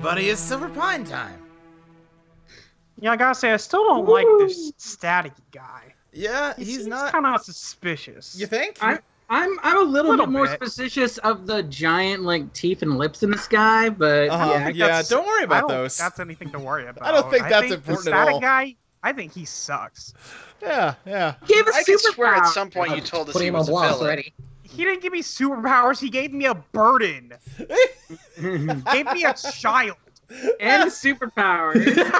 Buddy, it's Silver Pine time. Yeah, I gotta say, I still don't like this static guy. Yeah, he's not kind of suspicious. You think? I'm a little bit more suspicious of the giant like teeth and lips in the sky, but yeah, don't worry about those. That's anything to worry about. I don't think that's important at all. The static guy, I think he sucks. Yeah. He gave us I could swear at some point you told us he was a villain. Already. He didn't give me superpowers. He gave me a burden. Gave me a child and superpowers.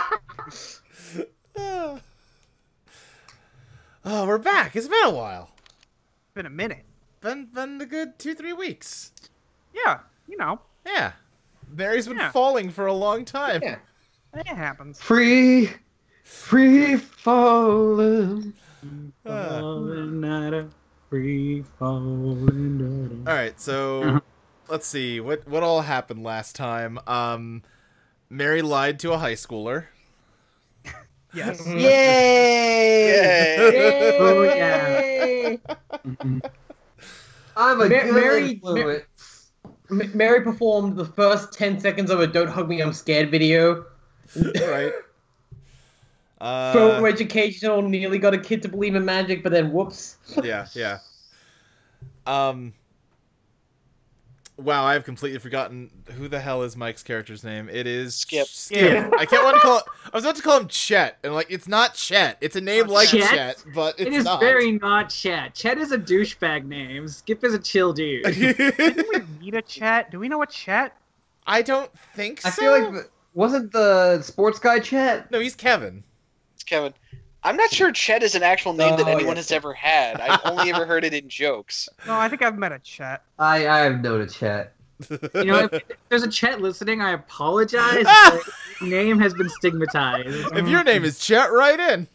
Oh, we're back. It's been a while. Been a minute. Been a good 2-3 weeks. Yeah, you know. Yeah. Mary's been falling for a long time. Yeah. It happens. Free falling. Free falling. All right, so let's see what all happened last time. Mary lied to a high schooler. Yes. Yay! Oh yeah. I'm a good influence. Mary performed the first 10 seconds of a "Don't Hug Me, I'm Scared" video. Right. Pro educational, nearly got a kid to believe in magic, but then whoops. Yeah. Wow, I have completely forgotten who the hell is Mike's character's name. It is Skip. I can't want to call it. I was about to call him Chet, and like it's not Chet. It's a name like Chet, but it's not. It is very not Chet. Chet is a douchebag name. Skip is a chill dude. Didn't we meet a Chet? Do we know a Chet? I don't think so. I feel like wasn't the sports guy Chet? No, he's Kevin. It's Kevin. I'm not sure Chet is an actual name that anyone has ever had. I've only ever heard it in jokes. No, I think I've met a Chet. I've known a Chet. You know, if there's a Chet listening, I apologize. But your name has been stigmatized. If your name is Chet, write in.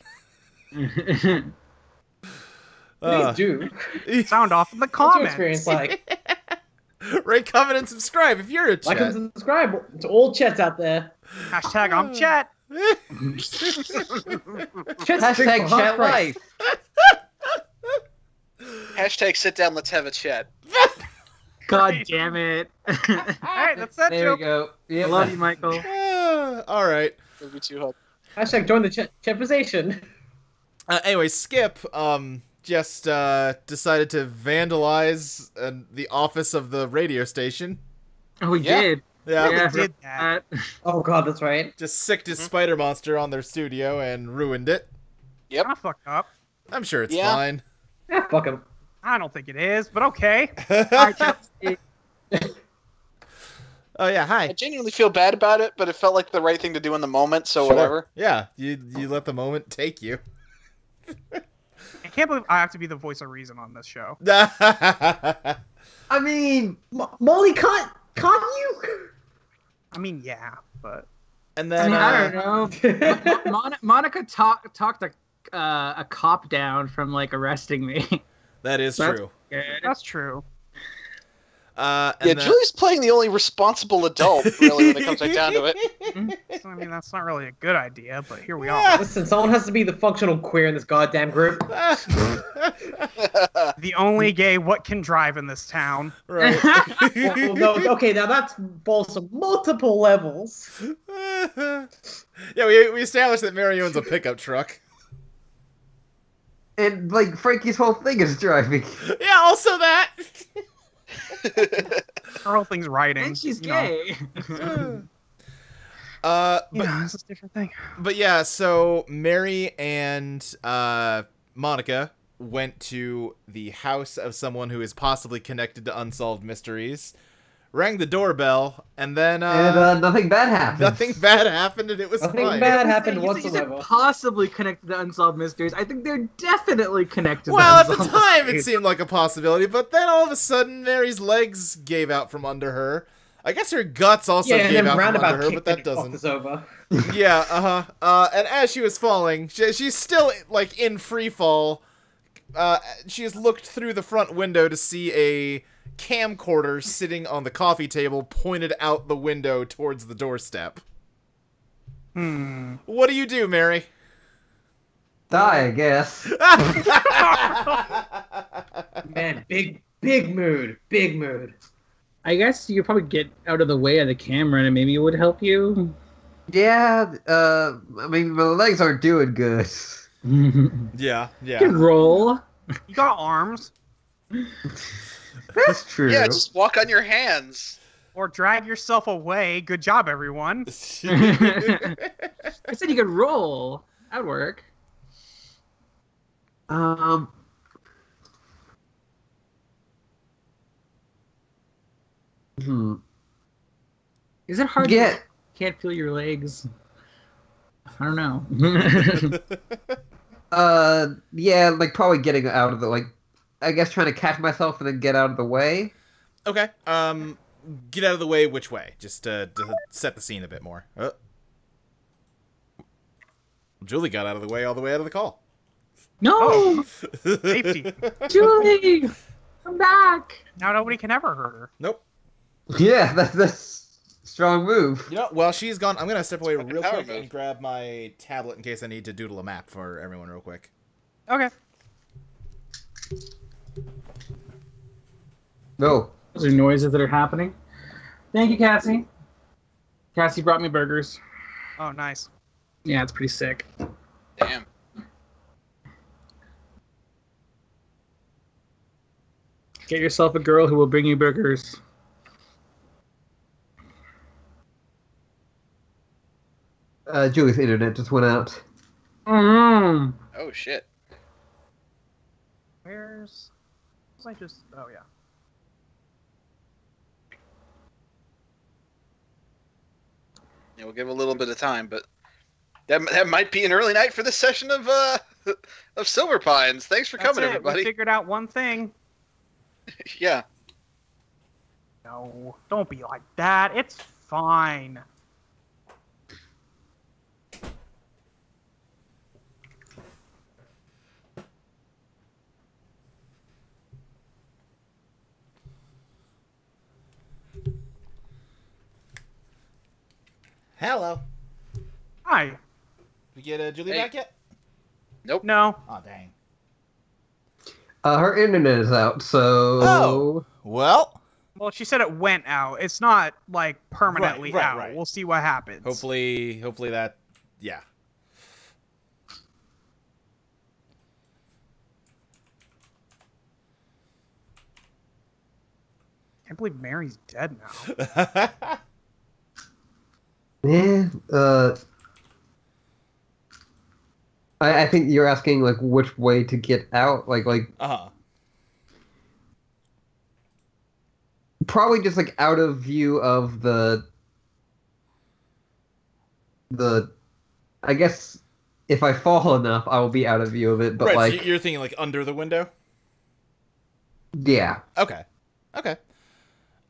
Please do. Sound off in the comments. What's your experience like? Rate, comment, and subscribe if you're a Chet. Like and subscribe to all Chets out there. Hashtag I'm Chet. Hashtag Chet life. Hashtag sit down, let's have a chat. God damn it. Alright, that's that there joke. we go. Yep. I love you, Michael. Alright. Maybe too hot. Hashtag join the Chetversation. Anyway, Skip just decided to vandalize the office of the radio station. Oh, we did. Yeah, we did that. Oh god, that's right. Just sicked his spider monster on their studio and ruined it. Yep. I fucked up. I'm sure it's fine. Yeah, fuck him. I don't think it is, but okay. Oh yeah, hi. I genuinely feel bad about it, but it felt like the right thing to do in the moment, so whatever. Yeah, you let the moment take you. I can't believe I have to be the voice of reason on this show. I mean, Molly, can't you? I mean, yeah, but... And then, I don't know. Monica talked a cop down from, like, arresting me. That is true. That's true. Julie's playing the only responsible adult, really, when it comes right down to it. So, I mean, that's not really a good idea, but here we are. Listen, someone has to be the functional queer in this goddamn group. The only gay what can drive in this town. Right. Well, no, okay, now that's balls of multiple levels. Yeah, we established that Mary owns a pickup truck. And, like, Frankie's whole thing is driving. Yeah, also that. Her whole thing's writing. And she's gay. But this is a different thing. But yeah, so Mary and Monica went to the house of someone who is possibly connected to unsolved mysteries, rang the doorbell, and then nothing bad happened. Nothing bad happened, and it was nothing fine. bad happened You whatsoever. said possibly connected to unsolved mysteries. I think they're definitely connected. Well, to at the unsolved time, mysteries. it seemed like a possibility, but then all of a sudden, Mary's legs gave out from under her. I guess her guts also gave out from under her, but that doesn't. Over. Yeah, and as she was falling, she's still, like, in free fall. She has looked through the front window to see a camcorder sitting on the coffee table pointed out the window towards the doorstep. What do you do, Mary? Die, I guess. Man, big mood. I guess you could probably get out of the way of the camera and maybe it would help you. Yeah, I mean, my legs aren't doing good. You Yeah, can yeah. roll. You got arms. That's true. Yeah, just walk on your hands. Or drag yourself away. Good job, everyone. I said you could roll. That'd work. Um, hmm. Is it hard Yeah. to can't feel your legs? I don't know. Yeah, like probably getting out of the, like, I guess trying to catch myself and then get out of the way. Okay. Get out of the way. Which way? Just to set the scene a bit more. Julie got out of the way all the way out of the call. No, Safety. Julie, come back. Now nobody can ever hurt her. Nope. Yeah, that's strong move. You know, while she's gone, I'm gonna step away Fucking real power quick move. and grab my tablet in case I need to doodle a map for everyone real quick. Okay. No. Those are noises that are happening. Thank you, Cassie. Cassie brought me burgers. Oh, nice. Yeah, it's pretty sick. Damn. Get yourself a girl who will bring you burgers. Julie's internet just went out. Mm. Oh shit. Where's... Was I just... Oh, yeah. Yeah, we'll give a little bit of time, but that might be an early night for this session of Silver Pines. Thanks for That's coming, it. everybody. We figured out one thing. Yeah. No, don't be like that. It's fine. Hello. Hi. We get Julie Hey. back yet? No. Oh dang. Her internet is out, so... Oh. Well, Well, she said it went out. It's not, like, permanently right, out. right. We'll see what happens. hopefully that, yeah. I can't believe Mary's dead now. Yeah, I think you're asking, like, which way to get out, like, Uh-huh. probably just, like, out of view of the, I guess, if I fall enough, I will be out of view of it, but, Right, like, so you're thinking like under the window? yeah. Okay. Okay.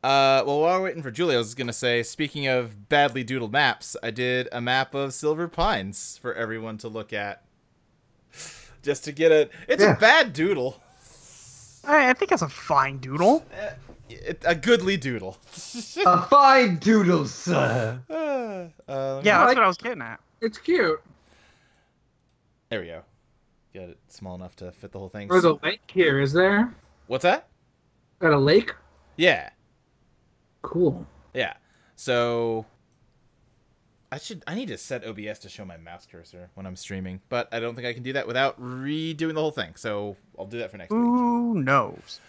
Well, while we're waiting for Julie, I was gonna say, speaking of badly doodled maps, I did a map of Silver Pines for everyone to look at. Just to get it's Yeah. a bad doodle. I think that's a fine doodle. A goodly doodle. A fine doodle, sir. Yeah, yeah. that's what I was getting at. It's cute. There we go. Got it small enough to fit the whole thing. There's a lake here, is there? What's that? Got a lake? Yeah. Cool. Yeah. So I need to set OBS to show my mouse cursor when I'm streaming, but I don't think I can do that without redoing the whole thing. So I'll do that for next week. Who knows?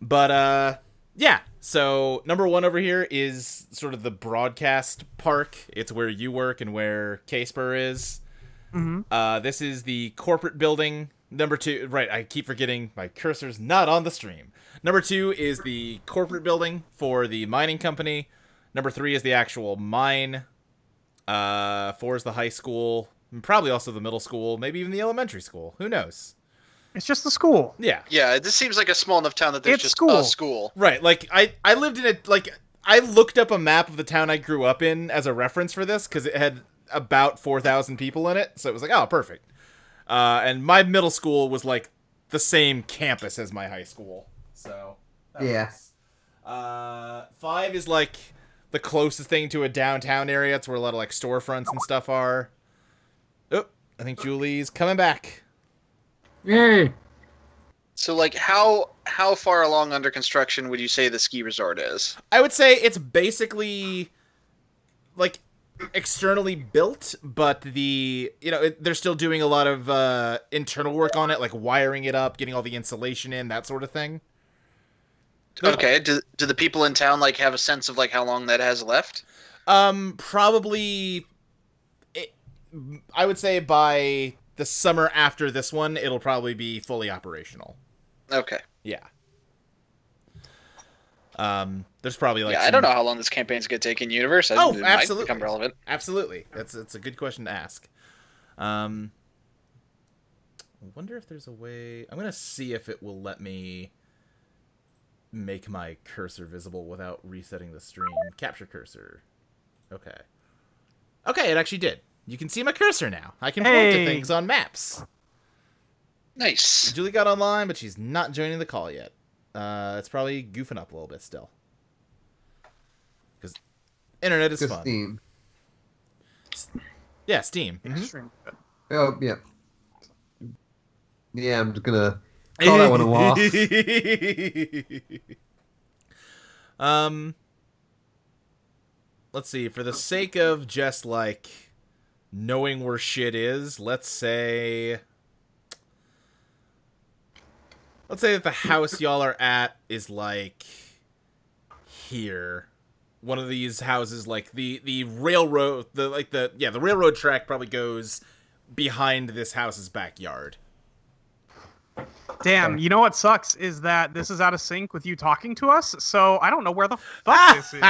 But yeah. So number one over here is sort of the broadcast park. It's where you work and where K-Spur is. Mm-hmm. This is the corporate building. Number two, right, I keep forgetting my cursor's not on the stream. Number two is the corporate building for the mining company. Number three is the actual mine. Four is the high school. And probably also the middle school. Maybe even the elementary school. Who knows? It's just the school. Yeah. Yeah, this seems like a small enough town that there's It's just school. a school. Right, like, I lived in it, like, I looked up a map of the town I grew up in as a reference for this, because it had about 4,000 people in it, so it was like, oh, perfect. And my middle school was, like, the same campus as my high school, so... that Yeah. works. 5 is, like, the closest thing to a downtown area. It's where a lot of, like, storefronts and stuff are. Oh, I think Julie's coming back. Yay! So, like, how far along under construction would you say the ski resort is? I would say it's basically like externally built, but they're still doing a lot of internal work on it, like wiring it up, getting all the insulation in, that sort of thing. Okay. Do the people in town like have a sense of like how long that has left? Probably. I would say by the summer after this one, it'll probably be fully operational. Okay. Yeah. There's probably like I don't know how long this campaign's gonna take in universe. It absolutely. might become relevant. Absolutely. It's a good question to ask. I wonder if there's a way. I'm gonna see if it will let me make my cursor visible without resetting the stream. Capture cursor. Okay. Okay, it actually did. You can see my cursor now. I can point to things on maps. Nice. Julie got online, but she's not joining the call yet. It's probably goofing up a little bit still. Because internet is fun. Steam. Yeah, Steam. Extreme. Oh, yeah. Yeah, I'm just gonna call that one a loss. Let's see. For the sake of just, like, knowing where shit is, let's say that the house y'all are at is, like, here. One of these houses, like, the railroad, the railroad track probably goes behind this house's backyard. Damn, you know what sucks is that this is out of sync with you talking to us, so I don't know where the fuck this is.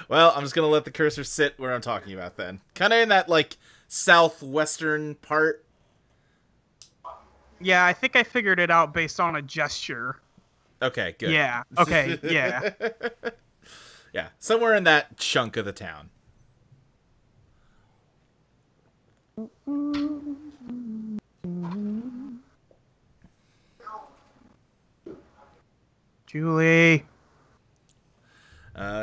Well, I'm just gonna let the cursor sit where I'm talking about then. Kind of in that, like, southwestern part. Yeah, I think I figured it out based on a gesture. Okay, good. Yeah, okay, yeah. Yeah, somewhere in that chunk of the town. Julie.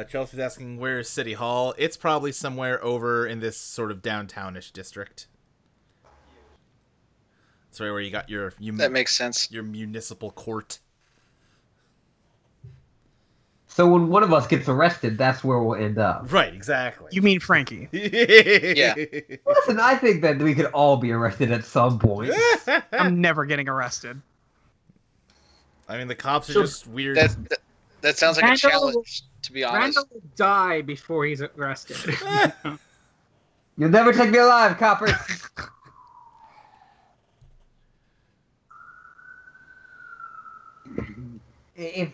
Chelsea's asking, where is City Hall? It's probably somewhere over in this sort of downtownish district. It's right where you got that makes sense. Your municipal court. So when one of us gets arrested, that's where we'll end up. Right, exactly. You mean Frankie. Yeah. Listen, I think that we could all be arrested at some point. I'm never getting arrested. I mean, the cops are just weird. That sounds like a challenge, to be honest. Randall will die before he's arrested. You'll never take me alive, coppers. If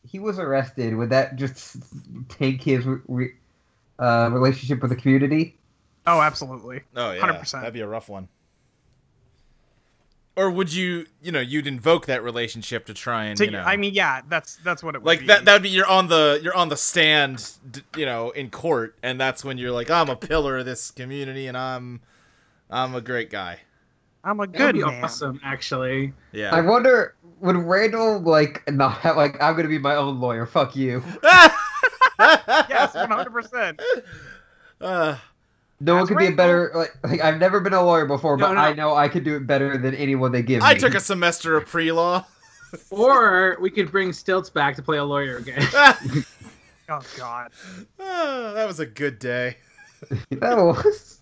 he was arrested, would that just take his relationship with the community? Oh, absolutely. Oh, yeah. 100%. That'd be a rough one. Or would you'd invoke that relationship to try and, I mean, yeah, that's what it would like be. that would be you're on the stand, in court, and that's when you're like, I'm a pillar of this community and I'm a great guy. I'm a That'd good be man. awesome, actually. Yeah. I wonder, would Randall not have I'm gonna be my own lawyer? Fuck you. Yes, 100%. No one That's could be a Randall. better I've never been a lawyer before, but No. I know I could do it better than anyone they give me. I took a semester of pre-law. Or we could bring Stilts back to play a lawyer again. Oh, God. That was a good day. That was.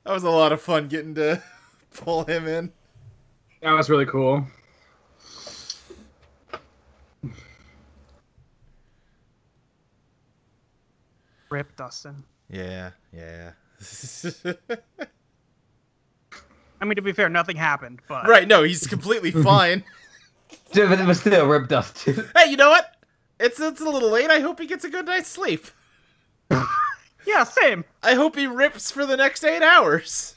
That was a lot of fun getting to pull him in. That was really cool. Rip Dustin. Yeah. I mean, to be fair, nothing happened, but... Right, no, he's completely fine. But still, Rip Dustin. Hey, you know what? It's a little late. I hope he gets a good night's sleep. Yeah, same. I hope he rips for the next 8 hours.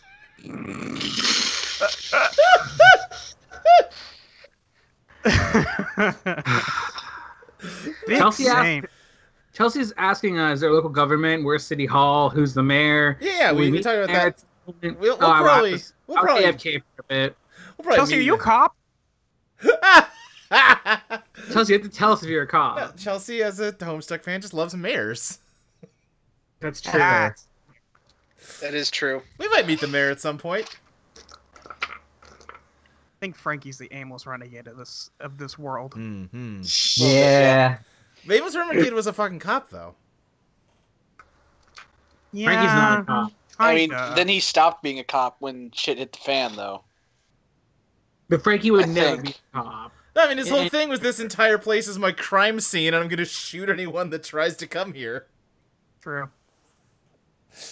Chelsea's asking, is there a local government? Where's City Hall? Who's the mayor? Yeah, we talked about that. We'll I'll probably AFK for a bit. Chelsea, are you a cop? Chelsea, you have to tell us if you're a cop. No, Chelsea, as a Homestuck fan, just loves mayors. That's true. That is true. We might meet the mayor at some point. I think Frankie's the aimless renegade of this world. Mm-hmm. Yeah. The aimless renegade was a fucking cop, though. Yeah, Frankie's not a cop. I mean, kinda. then he stopped being a cop when shit hit the fan, though. But Frankie would I never think. be a cop. I mean, his whole And- thing was this entire place is my crime scene, and I'm gonna shoot anyone that tries to come here. True.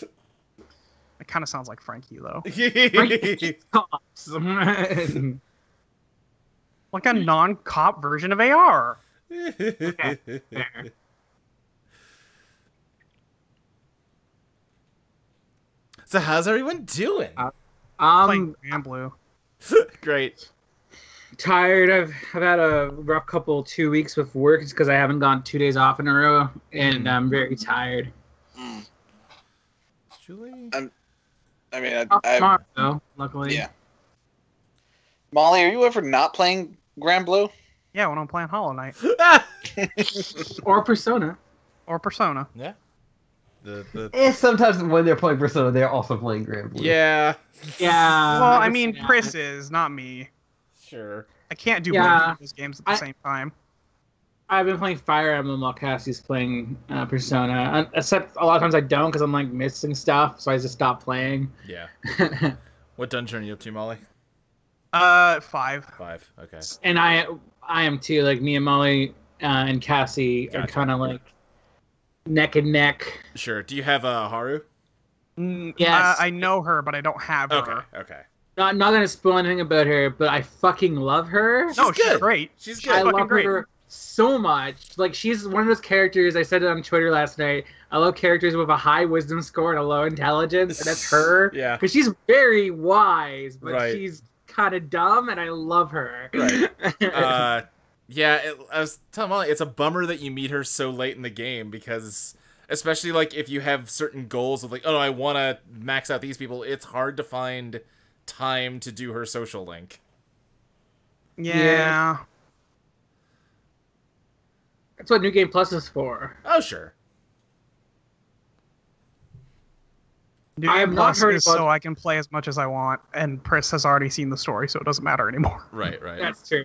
It kind of sounds like Frankie, though. Frankie cops. Like a non-cop version of AR. Fair. So how's everyone doing? Playing Grand Blue. Great. Tired. I've had a rough couple 2 weeks with work because I haven't gone 2 days off in a row, and I'm very tired. Julie? I mean, Off I tomorrow, though, luckily. yeah. Molly, are you ever not playing Grand Blue? Yeah, when I'm playing Hollow Knight. Or Persona. Or Persona. Yeah. Sometimes when they're playing Persona, they're also playing Grand Blue. Yeah. Yeah. Well, I can mean, see that. Chris is, not me. Sure. I can't do Yeah. both of those games at the same time. I've been playing Fire Emblem while Cassie's playing Persona. Except a lot of times I don't because I'm like missing stuff, so I just stop playing. Yeah. What dungeon are you up to, Molly? 5. 5. Okay. And I am too. Like me and Molly and Cassie are Gotcha. kind of like neck and neck. Sure. Do you have Haru? Yes. I know her, but I don't have her. Okay. Okay. Not gonna spoil anything about her, but I fucking love her. No, She's she's good. great. She's She's good. I fucking love great. her so much. Like she's one of those characters. I said it on Twitter last night. I love characters with a high wisdom score and a low intelligence, and that's her. Yeah. Because she's very wise, but Right. she's kind of dumb, and I love her. Right. Yeah, I was telling Molly, it's a bummer that you meet her so late in the game because, especially like if you have certain goals of like, oh, I want to max out these people, it's hard to find time to do her social link. Yeah. That's what New Game Plus is for. Oh, sure. New I Game have not Plus heard is about- so I can play as much as I want, and Chris has already seen the story, so it doesn't matter anymore. Right. That's true.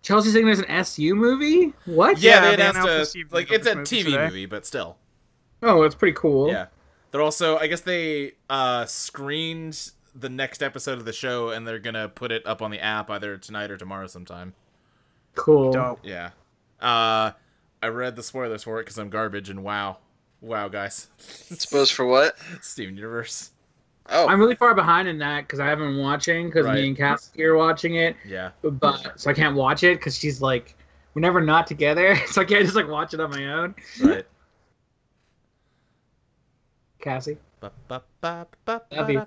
Chelsea's saying there's an SU movie? What? Yeah, Yeah, they they announced announced a, the sequel like of it's a this movie TV today. movie, but still. Oh, that's pretty cool. Yeah. They're also, I guess they screened the next episode of the show and they're gonna put it up on the app either tonight or tomorrow sometime. Cool. Dope. Yeah. I read the spoilers for it because I'm garbage and wow, guys. Suppose for what? Steven Universe. Oh, I'm really far behind in that because I haven't been watching because Right. me and Cassie are watching it, Yeah. but so I can't watch it because she's like, we're never not together, so I can't just like watch it on my own. Right. Cassie. Love you.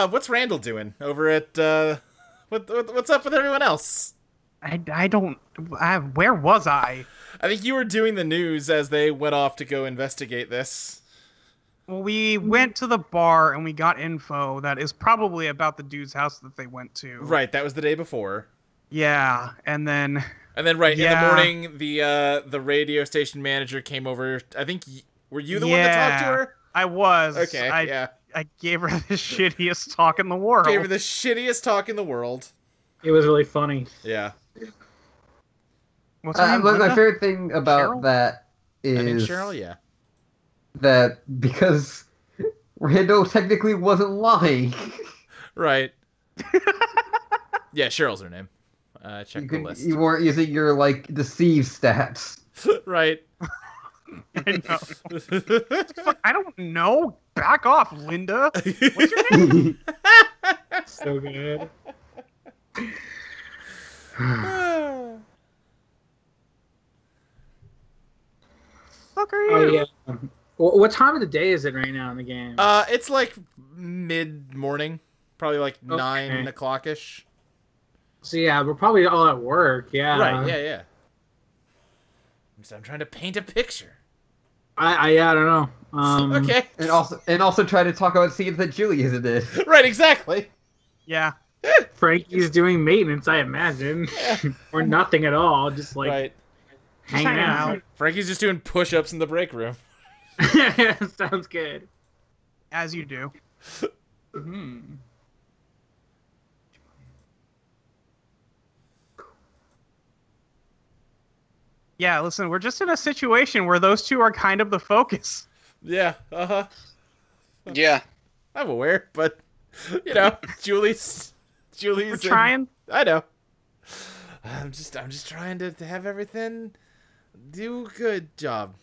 What's Randall doing over at what's up with everyone else? I don't. Where was I? I think you were doing the news as they went off to go investigate this. Well, we went to the bar and we got info that is probably about the dude's house that they went to. Right, that was the day before. Yeah, and then And then in the Yeah. morning the radio station manager came over. I think were you the one that talked to her? I was. Okay, yeah. I gave her the shittiest talk in the world. Gave her the shittiest talk in the world. It was really funny. Yeah. What's her name? My Linda? favorite thing about Cheryl? that I think is Cheryl, yeah. that because Randall technically wasn't lying. Right. Yeah, Cheryl's her name. Check the list. You weren't using your like deceive stats. Right. I know. Fuck, I don't know. Back off, Linda. What's your name? So good. Fuck are Oh you? yeah. What time of the day is it right now in the game? It's like mid-morning. Probably like Okay. 9 o'clock-ish. So yeah, we're probably all at work. Yeah. Right, yeah. So I'm trying to paint a picture. I don't know. Okay. And also try to talk about scenes that Julia did. Right, exactly. Yeah. Frankie's doing maintenance, I imagine, or nothing at all. Just like Right. hanging out. Frankie's just doing push-ups in the break room. Sounds good. As you do. Hmm. Yeah, listen, we're just in a situation where those two are kind of the focus. Yeah, Yeah. I'm aware, but you know, Julie's. We're trying. I know. I'm just trying to have everything do good job.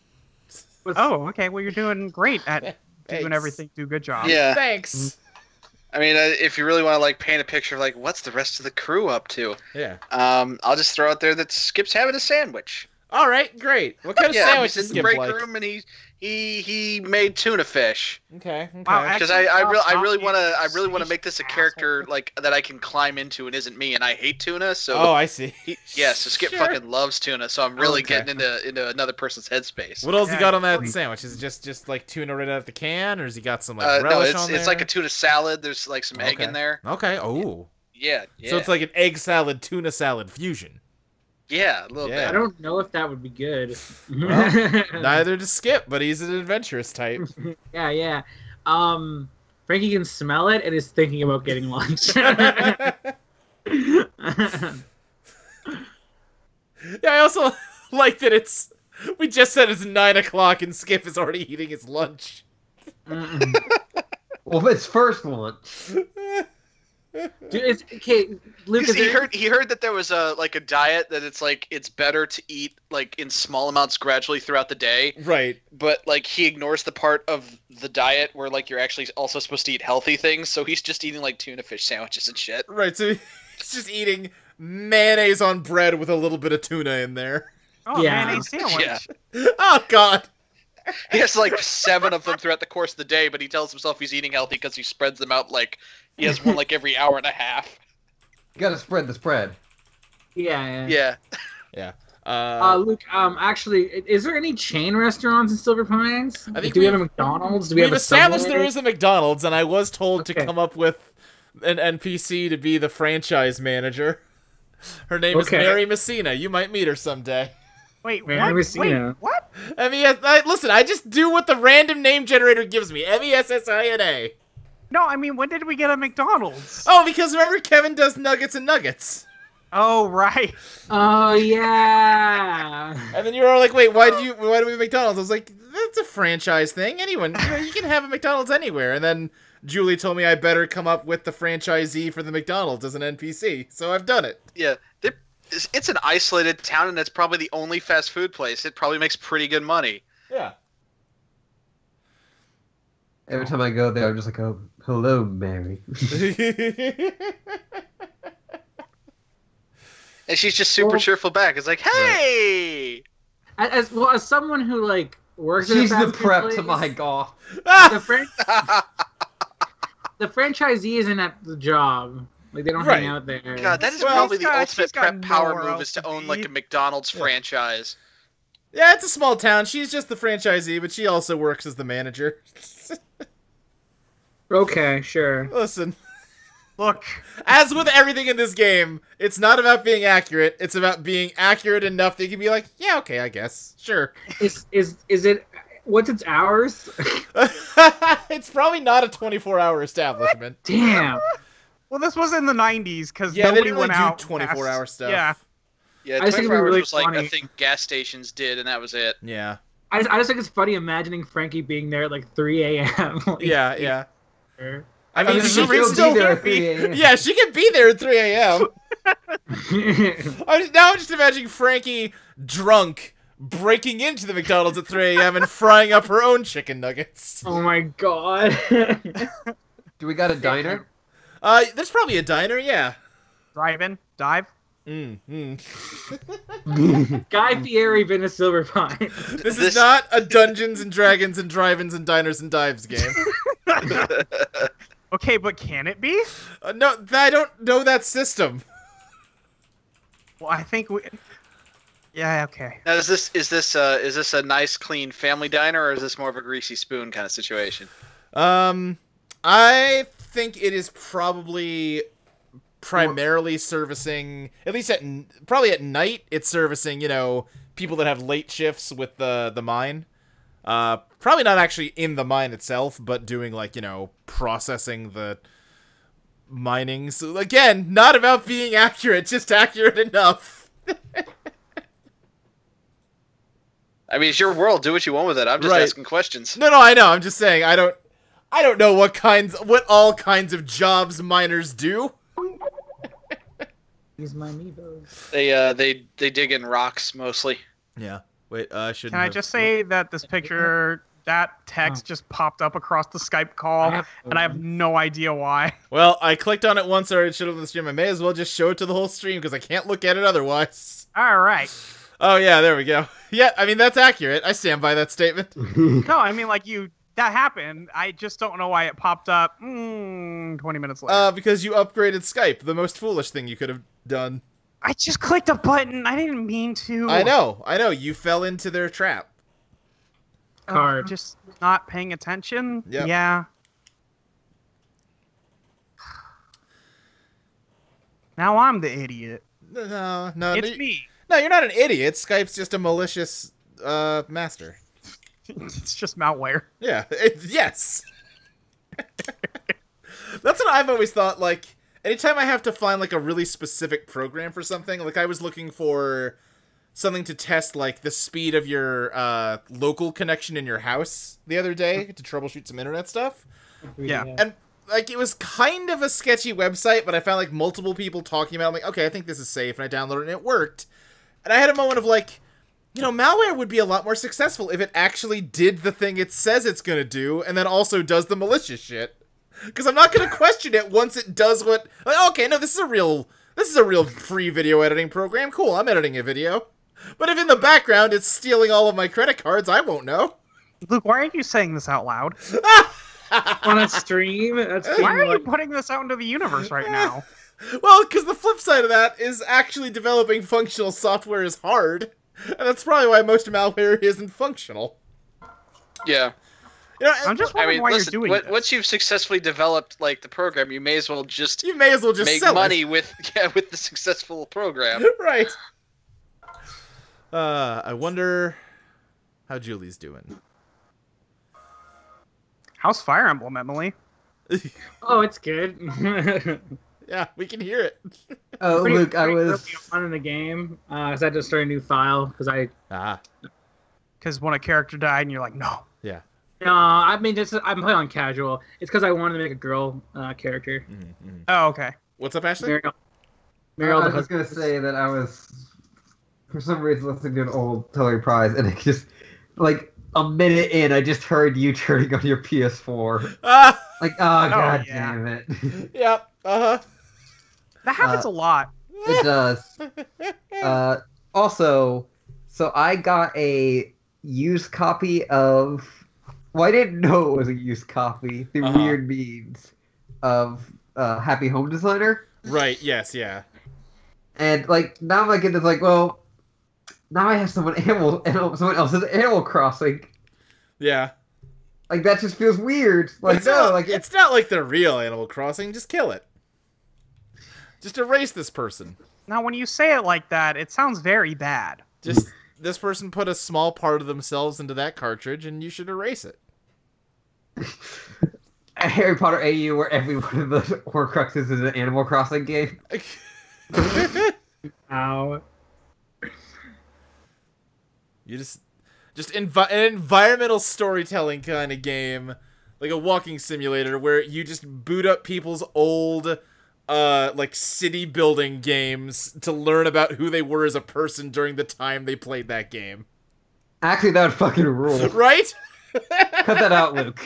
Oh, okay. Well, you're doing great at doing Thanks. everything. Do good job. Yeah. Thanks. I mean, if you really want to like paint a picture of like what's the rest of the crew up to, Yeah. I'll just throw out there that Skip's having a sandwich. All right, great. What kind of Yeah, sandwich he's is in the Skip break like? room and he made tuna fish. Okay. Wow, Because Actually, I really I'll want to be make this a asshole. character like that I can climb into and isn't me, and I hate tuna, so Oh, I see. so Skip Sure. fucking loves tuna, so I'm really Okay. getting into another person's headspace. What else he Yeah, got on that please. sandwich? Is it just like tuna right out of the can, or has he got some like No, relish on there? it's like a tuna salad. There's like some egg Okay. in there. Okay. Oh. Yeah. So it's like an egg salad tuna salad fusion. Yeah, a little Yeah. I bit. don't know if that would be good. Well, Neither does Skip, but he's an adventurous type. Yeah. Frankie can smell it and is thinking about getting lunch. Yeah, I also like that it's. We just said it's 9 o'clock and Skip is already eating his lunch. Well, it's first lunch. Dude, it's okay, Luke. Because he heard that there was a diet that it's better to eat like in small amounts gradually throughout the day, Right. but like he ignores the part of the diet where like you're actually also supposed to eat healthy things, so he's just eating like tuna fish sandwiches and shit. Right, so he's just eating mayonnaise on bread with a little bit of tuna in there. Oh, Yeah. mayonnaise sandwich. Yeah. Oh, God. He has like 7 of them throughout the course of the day, but he tells himself he's eating healthy because he spreads them out like he has one like every hour and a half. You gotta spread the spread. Yeah. Yeah. Yeah. Luke, actually, is there any chain restaurants in Silver Pines? I think do we have a we've- McDonald's? Do we We've have a established Subway? there is a McDonald's, and I was told to Okay. come up with an NPC to be the franchise manager. Her name is Okay. Mary Messina. You might meet her someday. Wait, Wait, what? let me see Wait, now. what? Listen, I just do what the random name generator gives me. MESSINA. No, I mean, when did we get a McDonald's? Oh, because remember Kevin does nuggets and nuggets. Oh, right. Oh yeah. And then you were all like, wait, why do we have McDonald's? I was like, that's a franchise thing. Anyone, you can have a McDonald's anywhere. And then Julie told me I better come up with the franchisee for the McDonald's as an NPC. So I've done it. Yeah. It's an isolated town, and it's probably the only fast food place. It probably makes pretty good money. Yeah. Every time I go there, I'm just like, oh, hello, Mary. And she's just super Well- cheerful back. It's like, hey! As someone who like works. She's at a the fast food prep place, to my golf. the franchisee isn't at the job. Like they don't Right. hang out there. God, that is Well, probably the she's ultimate got prep power nowhere move else is to to own be. like a McDonald's Yeah. franchise. Yeah, it's a small town. She's just the franchisee, but she also works as the manager. Okay, sure. Listen, Look, as with everything in this game, it's not about being accurate. It's about being accurate enough that you can be like, yeah, okay, I guess. Sure. Is it? What's its hours? It's probably not a 24-hour establishment. Damn. well, this was in the 90s because Yeah, they nobody didn't really went do out 24-hour past- stuff. Yeah. Yeah, I just think 24 it'd be hours really was like funny. a thing gas stations did, and that was it. Yeah. I just think it's funny imagining Frankie being there at like 3 a.m. like, Yeah, yeah. there. I mean, mean, she she'll can be still there at 3 a.m. Yeah, she can be there at 3 a.m. Now I'm just imagining Frankie drunk breaking into the McDonald's at 3 a.m. and frying up her own chicken nuggets. Oh my god. Do we got a diner? There's probably a diner, yeah. Drive-in, dive. Guy Fieri been a Silver Pine. This is not a Dungeons and Dragons and drive-ins and diners and dives game. Okay, but can it be? No, I don't know that system. Well, I think we. Yeah. Okay. Now, is this a nice clean family diner, or is this more of a greasy spoon kind of situation? I think it is probably primarily servicing, at least probably at night, it's servicing, you know, people that have late shifts with the mine. Probably not actually in the mine itself, but doing, like, you know, processing the mining. So, again, not about being accurate, just accurate enough. I mean, it's your world. Do what you want with it. I'm just asking questions. No, I know. I'm just saying, I don't know what all kinds of jobs miners do. Use my amiibos. They dig in rocks mostly. Yeah. Wait, I shouldn't. Can I just say that this picture, that text just popped up across the Skype call, and I have no idea why. Well, I clicked on it once, or it showed up on the stream. I may as well just show it to the whole stream because I can't look at it otherwise. All right. Oh yeah, there we go. Yeah, I mean that's accurate. I stand by that statement. No, I mean like that happened. I just don't know why it popped up 20 minutes later. Because you upgraded Skype, the most foolish thing you could have done. I just clicked a button. I didn't mean to. I know. You fell into their trap. Card. Just not paying attention. Yep. Yeah. Now I'm the idiot. No, It's me. No, you're not an idiot. Skype's just a malicious master. It's just malware. Yeah. Yes. That's what I've always thought. Like, anytime I have to find like a really specific program for something, like I was looking for something to test like the speed of your local connection in your house the other day to troubleshoot some internet stuff. Yeah. And like it was kind of a sketchy website, but I found like multiple people talking about it. I'm like, okay, I think this is safe, and I downloaded it and it worked. And I had a moment of like, you know, malware would be a lot more successful if it actually did the thing it says it's gonna do, and then also does the malicious shit. Because I'm not gonna question it once it does what. Like, okay, no, this is a real free video editing program. Cool, I'm editing a video. But if in the background it's stealing all of my credit cards, I won't know. Luke, why are you saying this out loud? On a stream? Why are you putting this out into the universe right now? Well, because the flip side of that is actually developing functional software is hard. And that's probably why most malware isn't functional. Yeah. You know, I'm just wondering why listen, you're doing this. once you've successfely developed like the program, you may as well just make sell money it. with the successful program. Right. I wonder how Julie's doing. How's Fire Emblem, Emily? Oh, it's good. Yeah, we can hear it. Oh, Luke, I was. Really on in the game. So I had to start a new file because Because when a character died, and you're like, no. Yeah. No, I mean, I'm playing on casual. It's because I wanted to make a girl character. Oh, okay. What's up, Ashley? Mariel I was just gonna say that I was, for some reason, listening to an old Totally Prize, and it just, like, a minute in, I just heard you turning on your PS4. Like, oh, god yeah. damn it. Yep. That happens a lot. It does. Also, so I got a used copy of. Well, I didn't know it was a used copy. The weird memes of Happy Home Designer. Right. Yes. Yeah. And like now I'm like in this like, well, now I have someone else's Animal Crossing. Yeah. Like that just feels weird. Like it's not like the real Animal Crossing. Just kill it. Just erase this person. Now, when you say it like that, it sounds very bad. Just this person put a small part of themselves into that cartridge, and you should erase it. a Harry Potter AU where every one of the Horcruxes is an Animal Crossing game. Ow. You just an environmental storytelling kind of game, like a walking simulator, where you just boot up people's old, like city building games to learn about who they were as a person during the time they played that game. Actually, that would fucking rule. Right? Cut that out, Luke.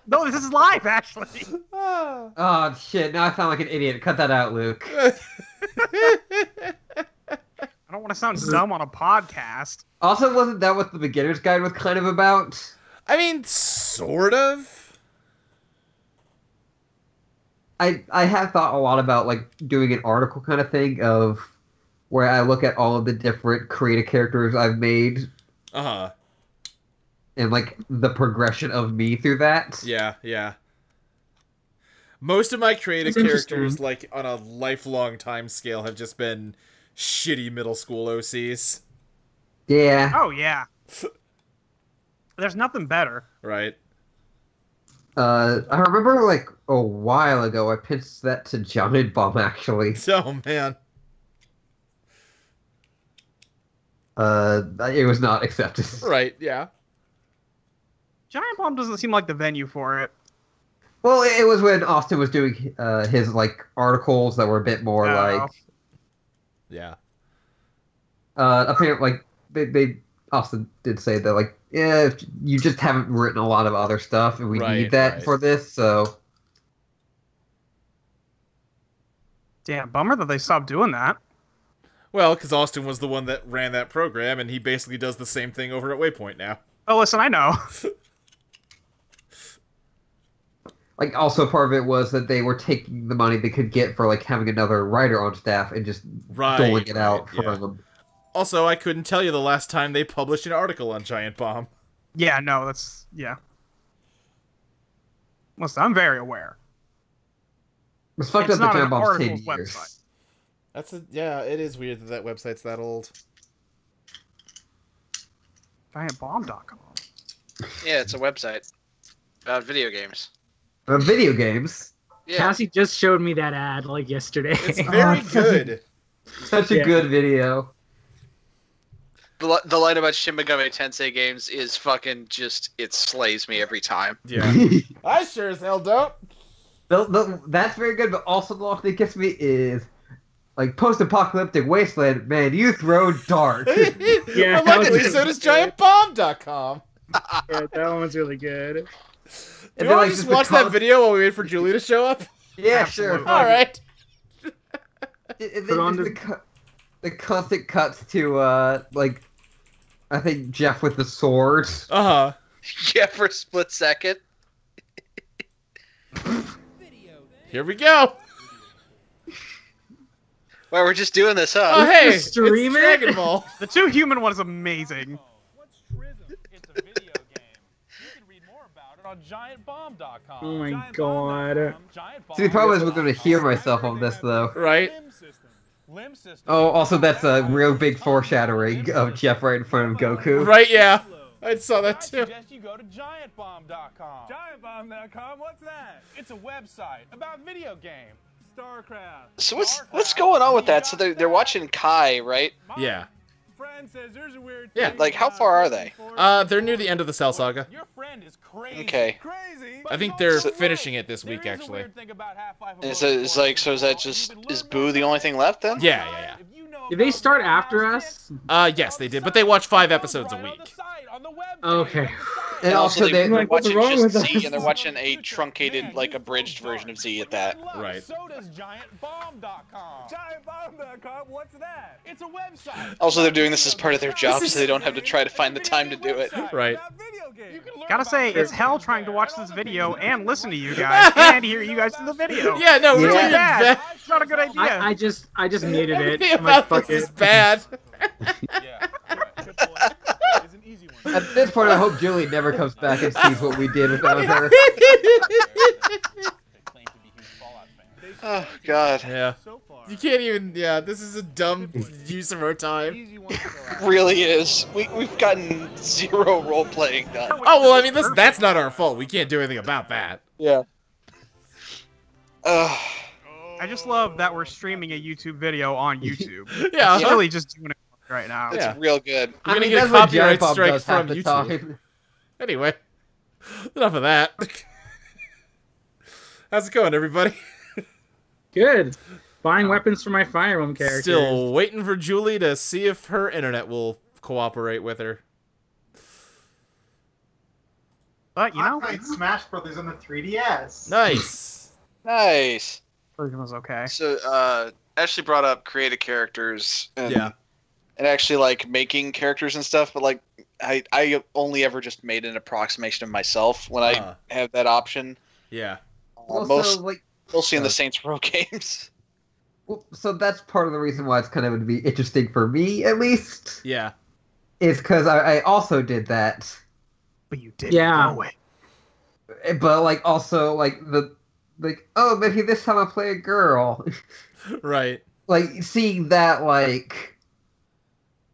No, this is live, actually. Oh, shit. Now I sound like an idiot. Cut that out, Luke. I don't want to sound dumb on a podcast. Also, wasn't that what the beginner's guide was kind of about? I mean, sort of. I have thought a lot about, like, doing an article kind of thing of where I look at all of the different creative characters I've made. Uh-huh. And, like, the progression of me through that. Yeah, yeah. Most of my creative It's characters, interesting. like, on a lifelong time scale, have just been shitty middle school OCs. Yeah. Oh yeah. There's nothing better. Right. I remember like a while ago I pitched that to Giant Bomb actually. Oh, man. It was not accepted. Right, yeah. Giant Bomb doesn't seem like the venue for it. Well, it was when Austin was doing his like articles that were a bit more Oh. like Yeah. apparently like they Austin did say that like yeah you just haven't written a lot of other stuff and we Right, need that right. for this so Damn, bummer that they stopped doing that. Well, because Austin was the one that ran that program, and he basically does the same thing over at Waypoint now. Oh, listen, I know. like also part of it was that they were taking the money they could get for like having another writer on staff and just Right, doling it right, out for yeah. them. Also, I couldn't tell you the last time they published an article on Giant Bomb. Yeah, no, that's yeah. Listen, I'm very aware. It's fucked It's up that not Giant an Bomb's 10 articles years. website. Yeah, it is weird that that website's that old. GiantBomb.com. Yeah, it's a website about video games. Video games, Yeah. Cassie just showed me that ad like yesterday. It's very good. such a Yeah. good video. The line about Shin Megami Tensei games is fucking just, it slays me every time. Yeah. I sure as hell don't. That's very good, but also the one that gets me is like post-apocalyptic wasteland. Man, you throw dark. Yeah, Well, luckily, that was so does good. GiantBomb.com. Yeah, that one was really good. Do And you then, want like, to just the watch that con- video while we wait for Julie to show up? Yeah, sure. Absolutely. All right. And Put then on just the constant cuts to like I think Jeff with the sword. Uh-huh. Yeah, for a split second. Here we go. Well, we're just doing this, huh? Oh, hey, Just stream it's it? Dragon Ball. The two human one is amazing. What's Trism? It's a video game. You can read more about it on GiantBomb.com. Oh my GiantBomb.com. God. See, the problem is we're gonna hear myself on this though. Right. Limb system. Oh, also that's a real big foreshadowing of Jeff right in front of Goku. Right, yeah. I saw that I too. suggest you go to GiantBomb.com. GiantBomb.com? What's that? It's a website about video games. StarCraft. So what's going on with that? So they're watching Kai, right? Yeah. Friend says there's a weird Yeah. thing Like, how about far are they? They're near the end of the Cell Saga. Your friend is crazy. Okay. Crazy. I think they're finishing it this week, actually. Is that just, is Boo the only thing left then? Yeah, yeah, yeah. Did they start after us? Yes, they did, but they watch 5 episodes a week. Okay. And also they're like, what's watching wrong just with Z, us? and they're watching a truncated, like, abridged version of Z at that. Right. So does GiantBomb.com. GiantBomb.com? What's that? It's a website. Also, they're doing this as part of their job, so they don't have to try to find the time to do it. Right. Gotta say, it's hell trying to watch this video and listen to you guys and hear you guys in the video. Yeah, no, we're Yeah. doing Bad. bad. It's not a good idea. I just muted it. Everything I'm like, about fuck this it. is bad. Yeah. Triple A is an easy one. At this point, I hope Julie never comes back and sees what we did without her. Claim to be huge Fallout fans. Oh, God. Yeah. So far. You can't even, yeah, this is a dumb use of our time. Easy one to fill out. Really is. We've gotten 0 role-playing done. Oh, well, I mean, listen, that's not our fault. We can't do anything about that. Yeah. I just love that we're streaming a YouTube video on YouTube. Yeah. It's really just doing it right now. It's Yeah. real good. We're gonna get a that's what copyright Giant Bomb strike does half from the YouTube. time. Anyway, enough of that. How's it going, everybody? Good. Buying weapons for my Fire Emblem characters. Still waiting for Julie to see if her internet will cooperate with her. But, you know, I played Smash Brothers on the 3DS. Nice. Nice. version was okay. So, Ashley brought up creative characters and, Yeah. and actually, like, making characters and stuff, but, like, I only ever just made an approximation of myself when I have that option. Yeah. Also, like, Mostly in the Saints Row games. well, so that's part of the reason why it's kind of going to be interesting for me, at least, Yeah. is because I also did that. But you didn't Yeah. know it. But like also like like, oh, maybe this time I'll play a girl. Right. Like, seeing that, like,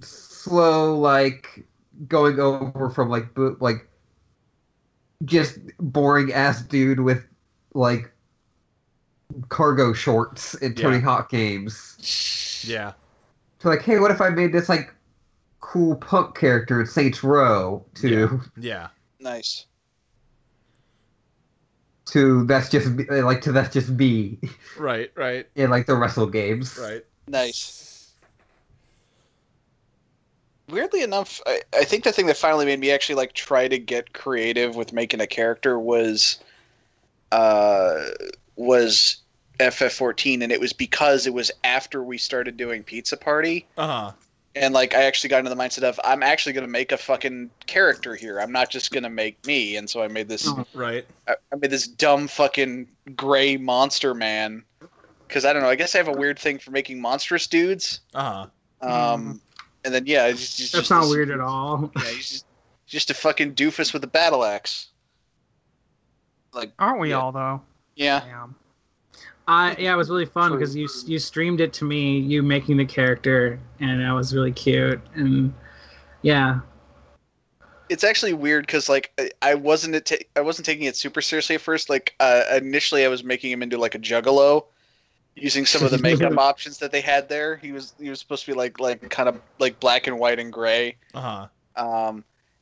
slow, like, going over from, like, just boring-ass dude with, like, cargo shorts in Tony Hawk games. Yeah. So, like, hey, what if I made this, like, cool punk character in Saints Row Yeah. Nice. to that's just me Right. in, like, the wrestle games. Right. Nice. Weirdly enough, I think the thing that finally made me actually like try to get creative with making a character was FF14, and it was because it was after we started doing Pizza Party. Uh-huh. And like I actually got into the mindset of I'm actually gonna make a fucking character here. I'm not just gonna make me. And so I made this Right. I made this dumb fucking gray monster man. Because I don't know, I guess I have a weird thing for making monstrous dudes. Uh-huh. And then it's just That's not weird at all. Yeah, he's just a fucking doofus with a battle axe. Like, Aren't we all though? Yeah. Damn. It was really fun because you streamed it to me, you making the character, and that was really cute. And yeah, It's actually weird because like I wasn't taking it super seriously at first. Like initially, I was making him into like a juggalo, using some of the makeup options that they had there. He was supposed to be like kind of like black and white and gray. Uh-huh.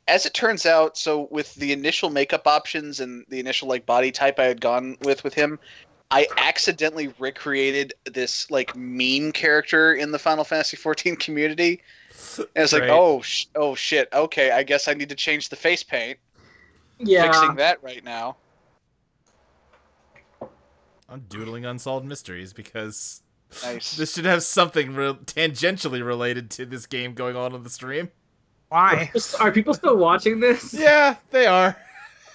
As it turns out, so with the initial makeup options and the initial like body type I had gone with him, I accidentally recreated this like meme character in the Final Fantasy XIV community. And it's like, oh shit, okay, I guess I need to change the face paint. Yeah. Fixing that right now. I'm doodling Unsolved Mysteries because Nice. this should have something tangentially related to this game going on the stream. Why? Are people still watching this? Yeah, they are.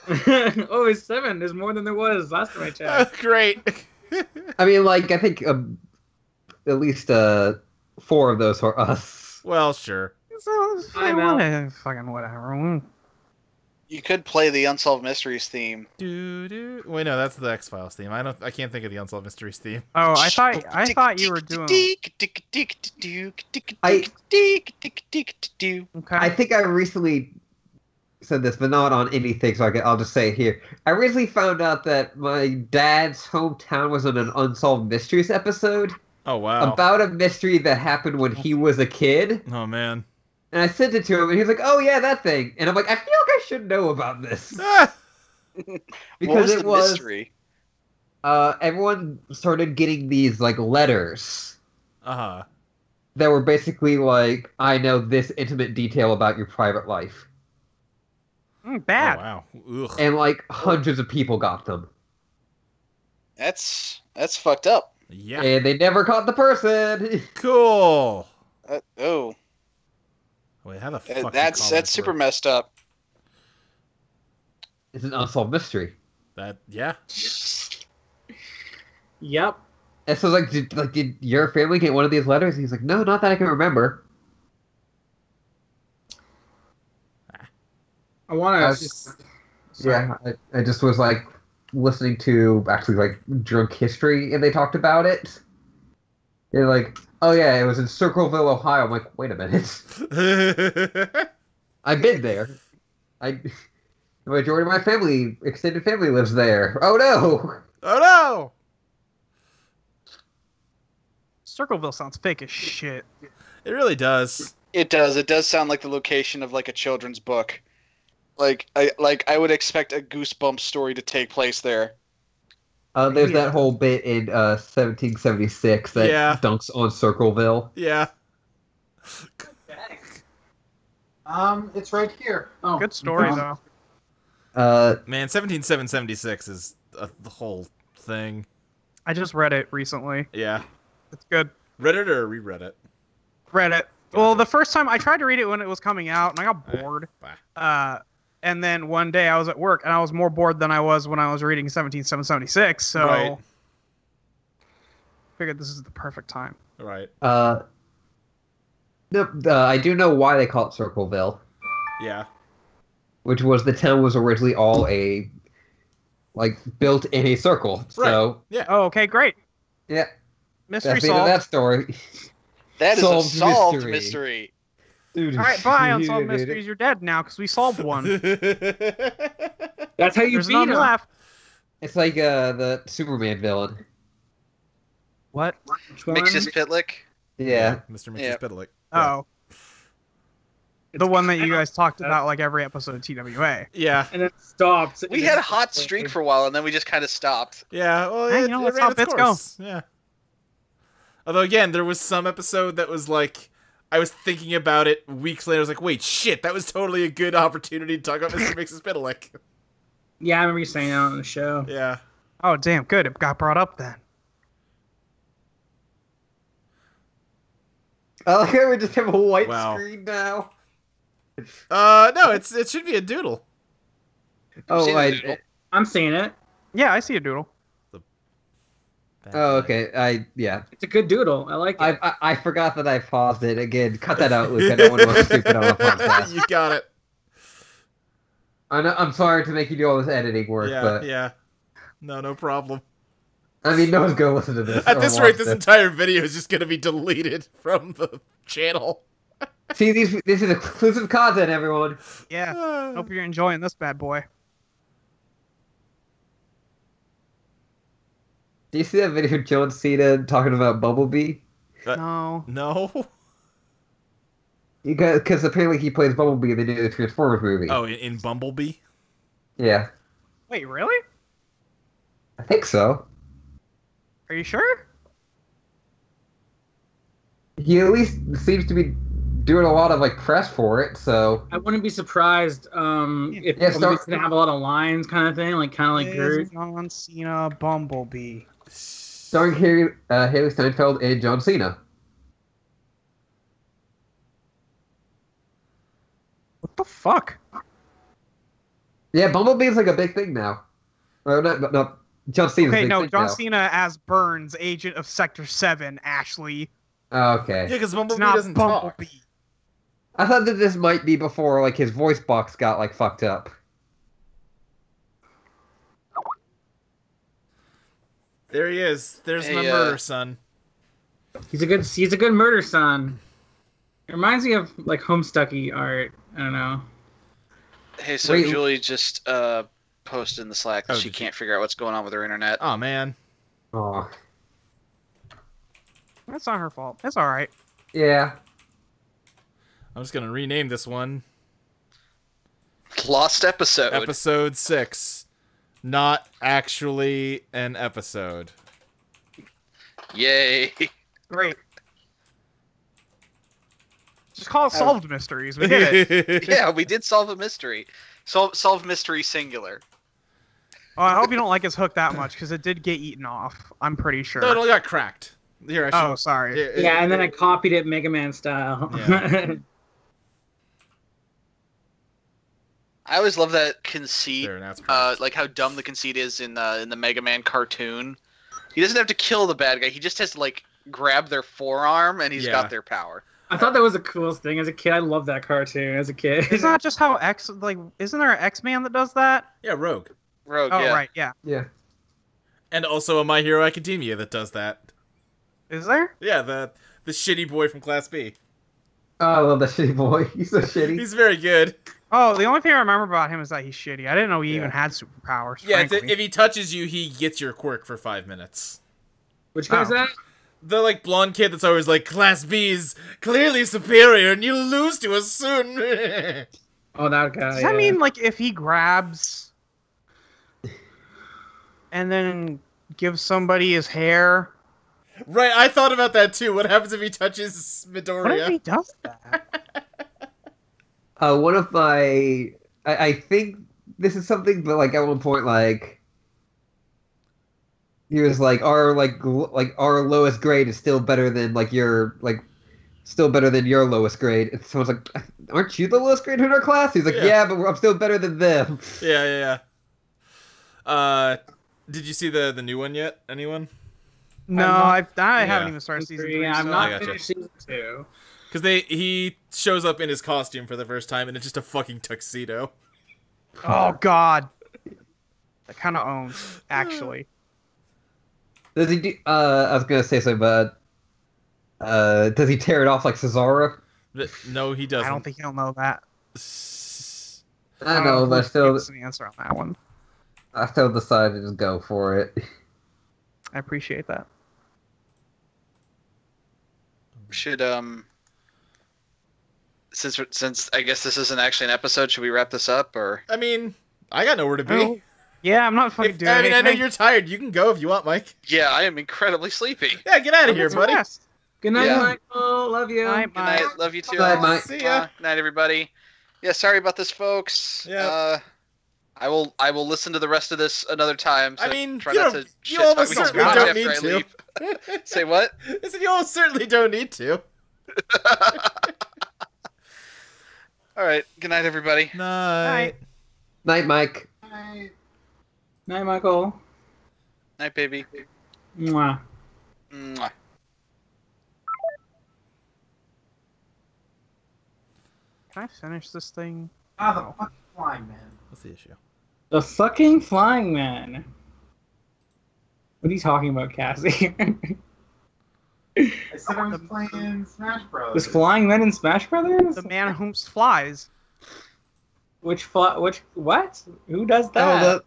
Oh, it's 7. There's more than there was last time I checked. Great. I mean, like, I think at least 4 of those are us. Well, sure. I know. Fucking whatever. You could play the Unsolved Mysteries theme. Wait, no, that's the X-Files theme. I can't think of the Unsolved Mysteries theme. Oh, I thought you were doing. Okay. I think I recently said this, but not on anything, so I'll just say it here. I recently found out that my dad's hometown was on an Unsolved Mysteries episode. Oh, wow. About a mystery that happened when he was a kid. Oh, man. And I sent it to him, and he was like, oh, yeah, that thing. And I'm like, I feel like I should know about this. Because what was the mystery? Everyone started getting these, like, letters. Uh-huh. That were basically like, I know this intimate detail about your private life. Bad. Oh, wow. Ugh. And, like, hundreds of people got them. That's fucked up. Yeah. And they never caught the person. Cool. Oh. Wait, how the fuck? That's super messed up. It's an unsolved mystery. Yeah. Yep. And so, like, did your family get one of these letters? And he's like, no, not that I can remember. I want to. Yeah, I just was like listening to actually like Drunk History, and they talked about it. They're like, oh yeah, it was in Circleville, Ohio. I'm like, wait a minute. I've been there. The majority of my extended family lives there. Oh no! Oh no! Circleville sounds fake as shit. It really does. It does. It does sound like the location of like a children's book. I would expect a Goosebumps story to take place there. There's that whole bit in 1776 that dunks on Circleville. Yeah. It's right here. Oh, good story though. Man, 17776 is the whole thing. I just read it recently. Yeah. It's good. Read it or reread it? Read it. Well, the first time I tried to read it when it was coming out, and I got bored. And then one day I was at work, and I was more bored than I was when I was reading 17776. So, figured this is the perfect time. Right. No, I do know why they call it Circleville. Yeah. Which was the town was originally all a like built in a circle. So Yeah. Oh, okay, great. yeah, Mystery that's the end of solved. that story. That is Solved a solved mystery. mystery. Dude, All right, bye, Unsolved Mysteries. You're dead now because we solved one. That's how you There's beat none him. left. It's like the Superman villain. What? Which one? Mixus Pitlick. Yeah. Mr. Yeah. Mixus-Pitlick. Oh. The one that you guys talked about like every episode of TWA. Yeah. And it stopped. We had a hot streak for a while, and then we just kind of stopped. Yeah, well, Hey, it, you know, it that's ran how its bits course. Yeah. Although, again, there was some episode that was like, I was thinking about it weeks later. I was like, wait, shit, that was totally a good opportunity to talk about Mr. Mixus-Pitlick. Yeah, I remember you saying that on the show. Yeah. Oh, damn, good. It got brought up then. I like how we just have a white Wow. screen now. No, it should be a doodle. Oh, seen the doodle? I'm seeing it. Yeah, I see a doodle. Oh, okay. Yeah. It's a good doodle. I like it. I forgot that I paused it again. Cut that out, Luke. I don't want to look stupid on the podcast. You got it. I'm sorry to make you do all this editing work, Yeah, but yeah. No problem. I mean, no one's gonna listen to this. At or this watch rate, this entire video is just going to be deleted from the channel. See, this is exclusive content, everyone. Yeah. Hope you're enjoying this bad boy. Do you see that video of John Cena talking about Bumblebee? No. No? Because apparently he plays Bumblebee in the new Transformers movie. Oh, in Bumblebee? Yeah, Wait, really? I think so. Are you sure? He at least seems to be doing a lot of like press for it. So I wouldn't be surprised if Yeah, it's gonna have a lot of lines, kind of thing, like Groot. John Cena Bumblebee. starring Haley Steinfeld and John Cena. What the fuck? Yeah, Bumblebee is like a big thing now. Or not John Cena's a Okay, big no, thing John now. Cena as Burns, agent of Sector 7, Ashley. Oh, Yeah, okay. because It's Bumblebee not doesn't Bumblebee. talk. I thought that this might be before like his voice box got like fucked up. There he is. There's my Hey, murder son. He's a good murder son. It reminds me of like Homestucky art. I don't know. Hey, so Wait. Julie just posted in the Slack that Oh, she did she? can't figure out what's going on with her internet. Oh, man. Oh, That's not her fault. It's alright. yeah. I'm just going to rename this one Lost episode. Episode 6. Not actually an episode. Yay. Great. Just call it Solved Mysteries. We did it. Yeah, we did solve a mystery. Solve mystery singular. Oh, I hope you don't like his hook that much, because it did get eaten off. I'm pretty sure. No, it all got cracked. Here, I should... Oh, sorry. Yeah, and then I copied it Mega Man style. Yeah. I always love that conceit. There, now it's cracked. Like how dumb the conceit is in the Mega Man cartoon. He doesn't have to kill the bad guy. He just has to like grab their forearm and he's Yeah. got their power. I thought that was the coolest thing as a kid. I loved that cartoon as a kid. Isn't that just how isn't there an X-Man that does that? Yeah, Rogue. Rogue, Oh, yeah. right, yeah. Yeah. And also a My Hero Academia that does that. Is there? Yeah, the shitty boy from Class B. Oh, I love that shitty boy. He's so shitty. He's very good. Oh, the only thing I remember about him is that he's shitty. I didn't know he Yeah. even had superpowers, Yeah, frankly. if he touches you, he gets your quirk for 5 minutes. Which guy is Oh. that? The, like, blonde kid that's always like, Class B is clearly superior and you'll lose to us soon. Oh, that guy. Does that mean, like, if he grabs and then gives somebody his hair? Right, I thought about that too. What happens if he touches What if Midoriya? he does that? One of my, I think this is something, but like at one point, like he was like our our lowest grade is still better than like your still better than your lowest grade. And someone's like, aren't you the lowest grade in our class? He's like, Yeah. yeah, but I'm still better than them. Yeah. Did you see the new one yet? Anyone? No, I haven't even started season 3. Yeah, I'm so- not gotcha. finished season 2. Because he shows up in his costume for the first time and it's just a fucking tuxedo. Oh, God. that kind of owns, actually. Does he do? I was gonna say something, but does he tear it off like Cesaro? No, he doesn't. I don't think he'll know that. I know, but still, What's the answer on that one? I still decided to just go for it. I appreciate that. Should since I guess this isn't actually an episode, should we wrap this up or? I mean, I got nowhere to be. Oh, yeah, I'm not fucking doing anything. I know you're tired. You can go if you want, Mike. Yeah, I am incredibly sleepy. Yeah, get out of here, buddy. Good night, Yeah. Michael. Love you. Night, Good night. Love you too. Good night, Mike. See ya. Good night, everybody. Yeah, sorry about this, folks. Yeah. I will listen to the rest of this another time. So I mean, try you not don't- to you shit talk almost myself certainly much don't after need I to. leave. Say what? I said you almost certainly don't need to. All right. Good night, everybody. Night. Night, Mike. Night. Night, Michael. Night, baby. Mwah. Mwah. Can I finish this thing? Ah, the fucking flying man. What's the issue? The fucking flying man. What are you talking about, Cassie? I said I was playing Smash Bros. This flying man in Smash Brothers? The man whom flies. Which what? Who does Oh, that?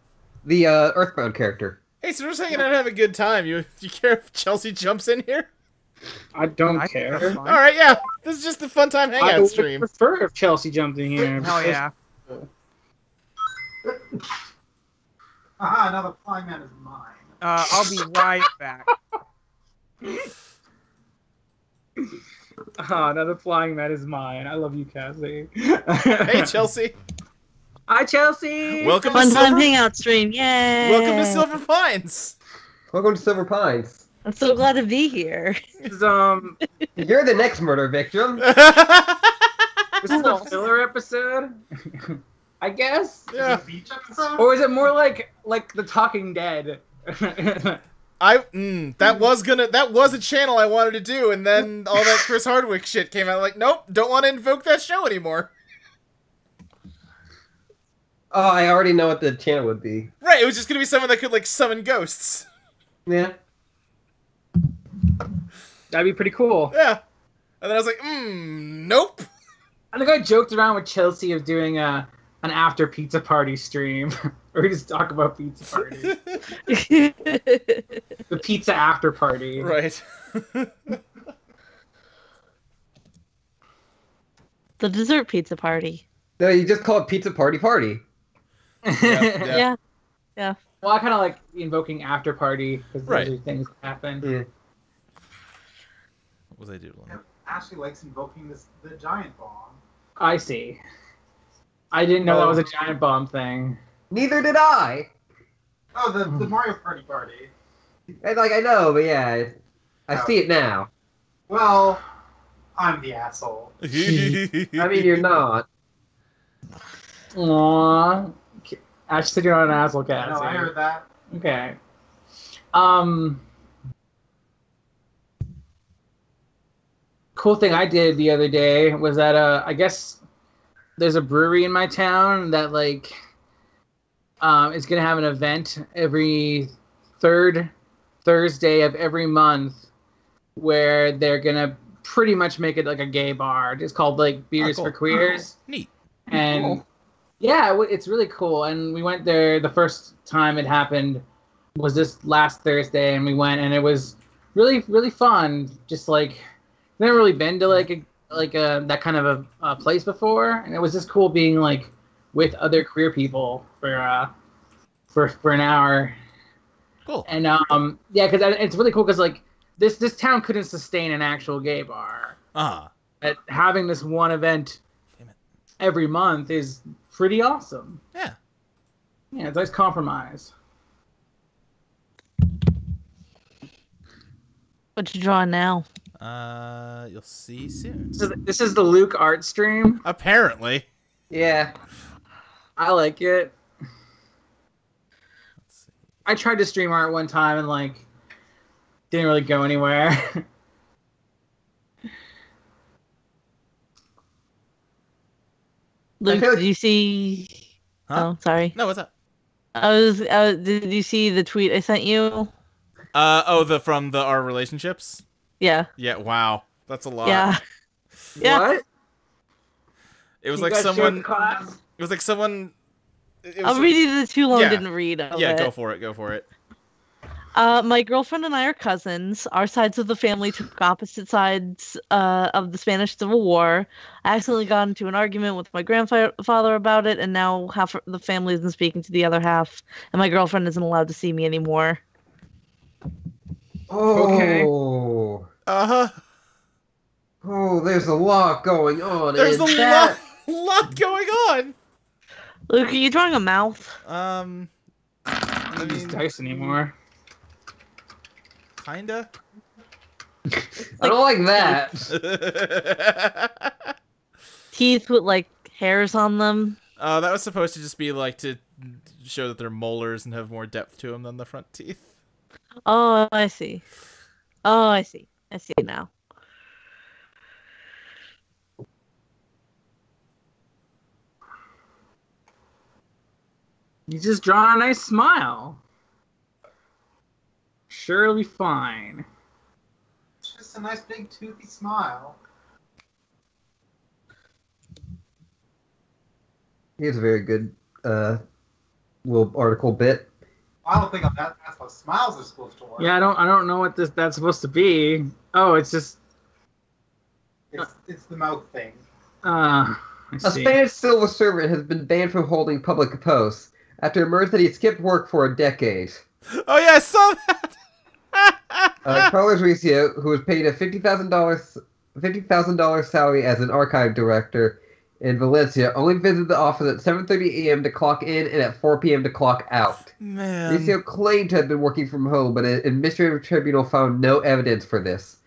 the Earthbound character. Hey, so we're just hanging out and having a good time. You care if Chelsea jumps in here? I don't I think care. that's fine. All right, yeah. This is just a fun time I hangout would stream. prefer if Chelsea jumped in here. Hell yeah. Haha, now the flying man is mine. I'll be right back. Another flying man is mine. I love you, Cassie. Hey, Chelsea. Hi, Chelsea. Welcome Fun to time Silver. hangout stream, yay! Welcome to Silver Pines. Welcome to Silver Pines. I'm so glad to be here. This is, You're the next murder victim. this is a filler episode, I guess. Yeah. Beach episode? Or is it more like The Talking Dead? That was a channel I wanted to do, and then all that Chris Hardwick shit came out. Like, nope, don't want to invoke that show anymore. Oh, I already know what the channel would be. Right, it was just gonna be someone that could like summon ghosts. Yeah. That'd be pretty cool. Yeah, and then I was like, nope. I think I joked around with Chelsea of doing an after pizza party stream where we just talk about pizza party. The pizza after party. Right. The dessert pizza party. No, you just call it Pizza Party Party. Yeah. Yeah. Well, I kind of like invoking after party because Right. those are things that happen. Yeah. What was I doing? Ashley likes invoking the giant bomb. I see. I didn't know that was a giant bomb thing. Neither did I. Oh, the Mario Party party. I know, but yeah, I see it now. Well, I'm the asshole. I mean, you're not. Aww. Ash said you're not an asshole, I Cassie. know, I heard that. Okay. Cool thing I did the other day was that I guess there's a brewery in my town that like is gonna have an event every third Thursday of every month where they're gonna pretty much make it like a gay bar. It's called like Beers cool. for Queers. Neat. And Cool. yeah, it's really cool. And we went there the first time it happened was this last Thursday, and we went, and it was really, really fun. Just like never really been to like a that kind of a place before, and it was just cool being like with other queer people for an hour. Cool. And yeah, because it's really cool because like this town couldn't sustain an actual gay bar. But having this one event every month is pretty awesome. Yeah. Yeah, it's a nice compromise. What you drawing now? You'll see soon. This is the Luke art stream. Apparently. Yeah. I like it. I tried to stream art one time and like didn't really go anywhere. Luke, feel like- did you see? Huh? Oh, sorry. No, what's up? Did you see the tweet I sent you? From our relationships? Yeah. Yeah, wow. That's a lot. Yeah. Yeah. What? It was You like guys someone... showed class? It was like someone... I'll read you the too long Yeah. didn't read of Yeah, it. go for it. My girlfriend and I are cousins. Our sides of the family took opposite sides of the Spanish Civil War. I accidentally got into an argument with my grandfather about it, and now half of the family isn't speaking to the other half, and my girlfriend isn't allowed to see me anymore. Oh. Uh-huh. Oh, there's a lot going on. There's and a that... lot going on. Luke, are you drawing a mouth? I don't use dice anymore. Kinda. I don't like that. Teeth with like hairs on them. That was supposed to just be like to show that they're molars and have more depth to them than the front teeth. Oh, I see. I see now. You just draw a nice smile. Sure, it'll be fine. It's just a nice big toothy smile. Here's a very good little article bit. I don't think that's what smiles are supposed to work. Yeah, I don't know what that's supposed to be. Oh, it's just It's the mouth thing. I A see. Spanish civil servant has been banned from holding public posts after it emerged that he skipped work for a decade. Oh yeah, I saw that. Carlos Riccio, who was paid a $50,000 salary as an archive director in Valencia, only visited the office at 7:30 a.m. to clock in and at 4 p.m. to clock out. Man. Riccio claimed to have been working from home, but an administrative tribunal found no evidence for this.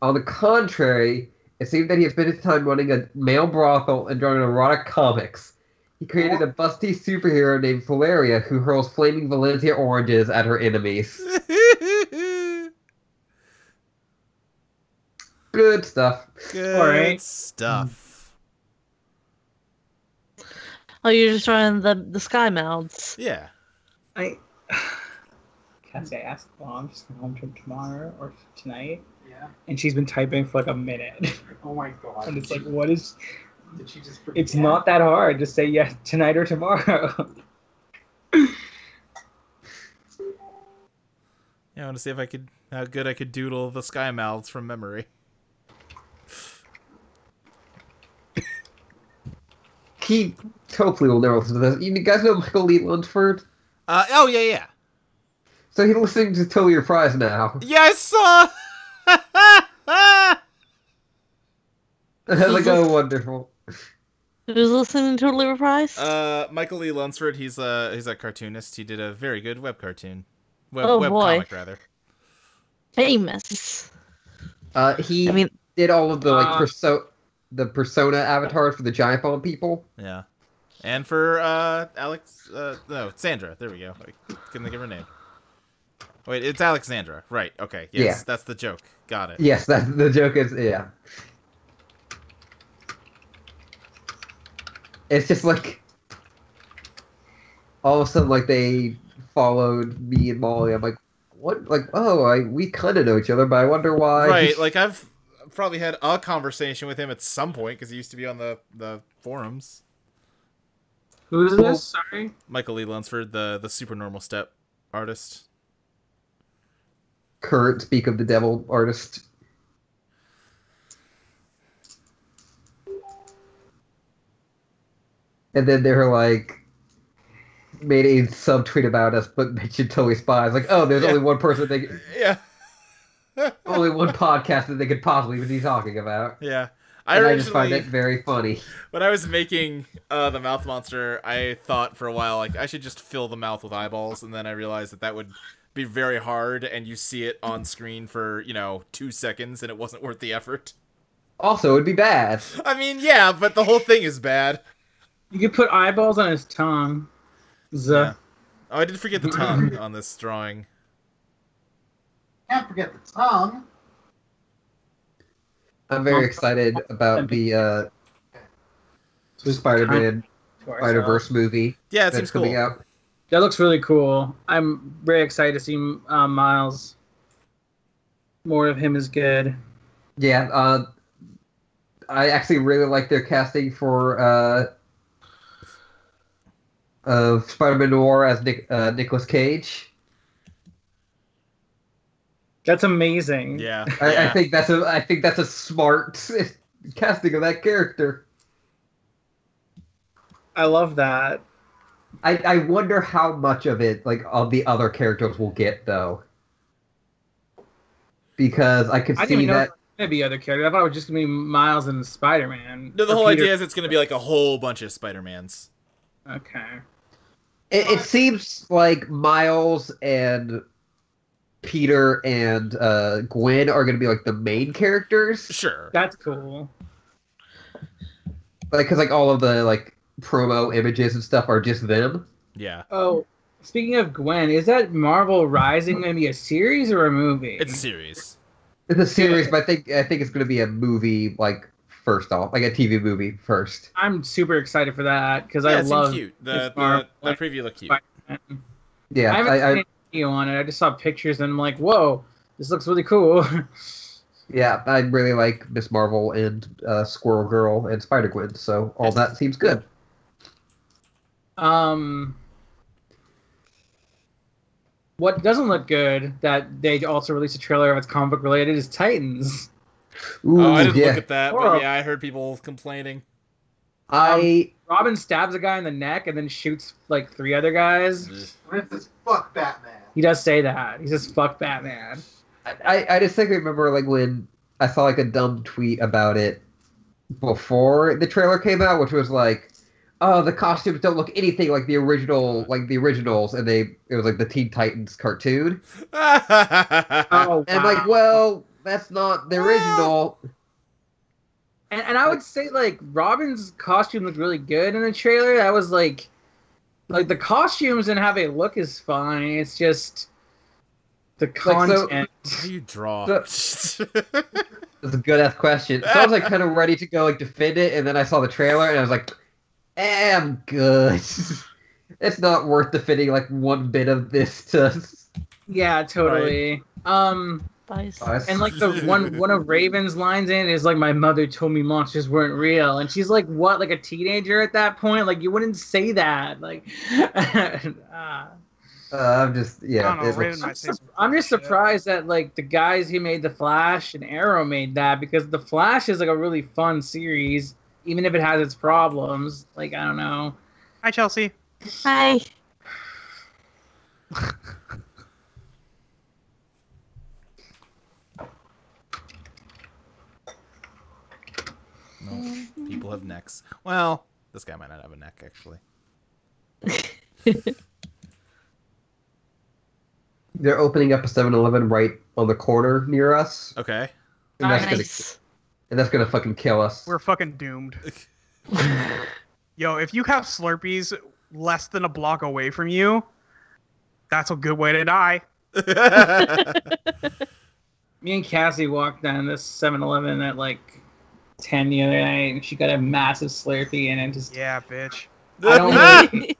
On the contrary, it seemed that he had spent his time running a male brothel and drawing erotic comics. He created a busty superhero named Valeria who hurls flaming Valencia oranges at her enemies. Good stuff. Good Alright. stuff. Oh, you're just drawing the sky mouths. Yeah. Cassie, I asked Mom to come home tomorrow or tonight, Yeah. and she's been typing for like a minute. Oh my god. And it's like, what is? Did she just forget? It's not that hard. Just say yes tonight or tomorrow. Yeah, I want to see if how good I could doodle the sky mouths from memory. He hopefully will never listen to this. You guys know Michael Lee Lunsford? Oh yeah. So he's listening to Totally Reprised now. Yeah, I saw. And I was like, oh, wonderful. Who's listening to Totally Reprised? Michael Lee Lunsford. He's a cartoonist. He did a very good web cartoon. Web boy. comic, rather. Famous. He did all of the the persona avatars for the Giant Bomb people. Yeah. And for Sandra. There we go. I couldn't think of her name. Wait, it's Alexandra. Right, okay. Yes, Yeah. That's the joke. Got it. Yes, that's the joke is, yeah. It's just like, all of a sudden, like, they followed me and Molly. I'm like, what? Like, we kind of know each other, but I wonder why. Right, like, I've probably had a conversation with him at some point, because he used to be on the forums. Who's this? Sorry. Michael Lee Lunsford, the super normal step artist. Current Speak of the Devil artist. And then they were like, made a subtweet about us, but mentioned Totally Spies. Like, oh, there's only one person Yeah. only one podcast that they could possibly be talking about. Yeah. I just find it very funny. When I was making the mouth monster, I thought for a while, like, I should just fill the mouth with eyeballs, and then I realized that would be very hard, and you see it on screen for, 2 seconds, and it wasn't worth the effort. Also, it'd be bad. I mean, yeah, but the whole thing is bad. You could put eyeballs on his tongue. Yeah. Oh, I did forget the tongue on this drawing. Can't forget the tongue. I'm very excited about the Spider-Man Spider-Verse movie. Yeah, it that's seems coming cool. out. That looks really cool. I'm very excited to see Miles. More of him is good. Yeah, I actually really like their casting for Spider-Man Noir as Nicolas Cage. That's amazing. Yeah. I think that's a smart casting of that character. I love that. I wonder how much of it, like, of the other characters will get, though. Because I could I didn't see even know that... there was gonna be other characters. I thought it was just gonna be Miles and Spider-Man. No, the Or whole Peter. idea is it's going to be like a whole bunch of Spider-Mans. Okay. It seems like Miles and Peter and Gwen are going to be, like, the main characters. Sure. That's cool. Like, because, like, all of the, like, promo images and stuff are just them. Yeah. Oh, speaking of Gwen, is that Marvel Rising going to be a series or a movie? It's a series. It's a series, but I think it's going to be a movie, like, first off. Like, a TV movie first. I'm super excited for that because Yeah, I it seemed love cute. The preview looked cute. Spider-Man. Yeah, I haven't seen a video on it. I just saw pictures and I'm like, whoa, this looks really cool. yeah, I really like Miss Marvel and Squirrel Girl and Spider-Gwen, so all that seems good. What doesn't look good that they also released a trailer of it's comic book related is Titans. Ooh, I didn't yeah. look at that, but Horrible. yeah, I heard people complaining. Robin stabs a guy in the neck and then shoots like 3 other guys. It says, fuck Batman. He does say that. He says, fuck Batman. I just think I remember, like, when I saw, like, a dumb tweet about it before the trailer came out, which was like, oh, the costumes don't look anything like the originals, and it was like the Teen Titans cartoon. Oh, And like, well, that's not the original. And I would say like Robin's costume looked really good in the trailer. That was like the costumes and how they look is fine. It's just the content. How do you draw? That's a good ass question. So I was like kind of ready to go like defend it, and then I saw the trailer and I was like, I'm good. It's not worth defending like one bit of this to. Yeah, totally. And like the one of Raven's lines in it is like, my mother told me monsters weren't real, and she's like, what, like a teenager at that point? Like you wouldn't say that. Like I'm just I'm just surprised that like the guys who made the Flash and Arrow made that, because the Flash is like a really fun series, even if it has its problems. Like I don't know. Hi, Chelsea. Hi. No, people have necks. Well, this guy might not have a neck, actually. They're opening up a 7-Eleven right on the corner near us. Okay. And that's Nice. gonna fucking kill us. We're fucking doomed. Yo, if you have Slurpees less than a block away from you, that's a good way to die. Me and Cassie walked down this 7-Eleven at like 10 the other night, and she got a massive Slurpee and just Yeah, bitch. I don't really,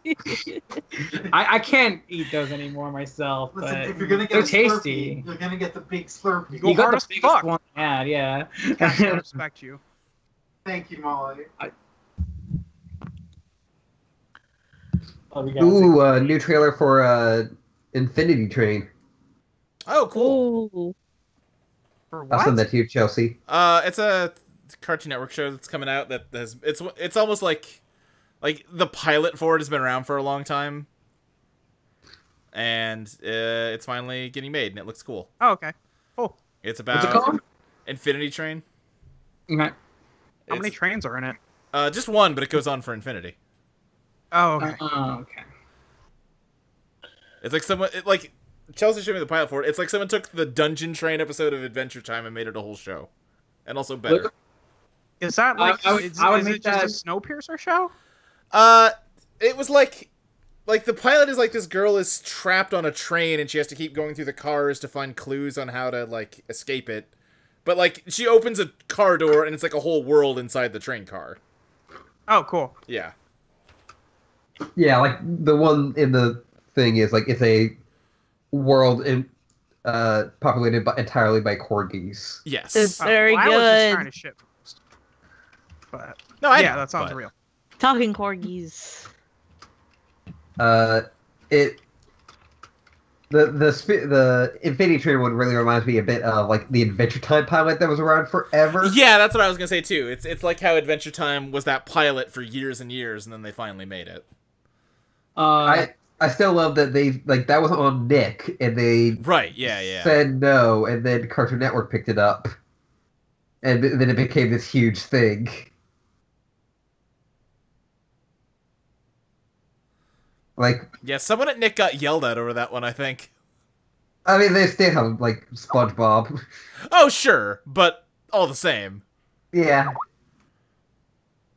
I can't eat those anymore myself. Listen, but if you're gonna get they're a tasty. Slurpee, you're gonna get the big Slurpee. You go You got hard the as biggest fuck. one I had, yeah. Cass, I respect you. Thank you, Molly. Oh, we got Ooh, new trailer for Infinity Train. Oh, cool. Ooh. For I'll what? send that to you, Chelsea. It's a Cartoon Network show that's coming out that has it's almost like the pilot for it has been around for a long time, and it's finally getting made, and it looks cool. Oh, okay. Cool. It's What's it about called? Infinity Train. Okay. How many trains are in it? Just one, but it goes on for infinity. Oh, okay. Okay. It's like like Chelsea showed me the pilot for it. It's like someone took the Dungeon Train episode of Adventure Time and made it a whole show, and also better. Is that like I would is make it just that- a Snowpiercer show? It was like the pilot is like this girl is trapped on a train and she has to keep going through the cars to find clues on how to like escape it. But like she opens a car door and it's like a whole world inside the train car. Oh, cool. Yeah. Yeah, like the one in the thing is like it's a world populated entirely by corgis. Yes. It's very I was just good. trying to shit post. But No, I yeah, know, that sounds but- real. Talking corgis. The Infinity Train one really reminds me a bit of like the Adventure Time pilot that was around forever. Yeah, that's what I was gonna say too. It's like how Adventure Time was that pilot for years and years, and then they finally made it. I still love that they like that was on Nick and they Right? Yeah. said no, and then Cartoon Network picked it up, and then it became this huge thing. Like, Yeah, someone at Nick got yelled at over that one, I think. I mean, they still have like SpongeBob. Oh, sure, but all the same. Yeah.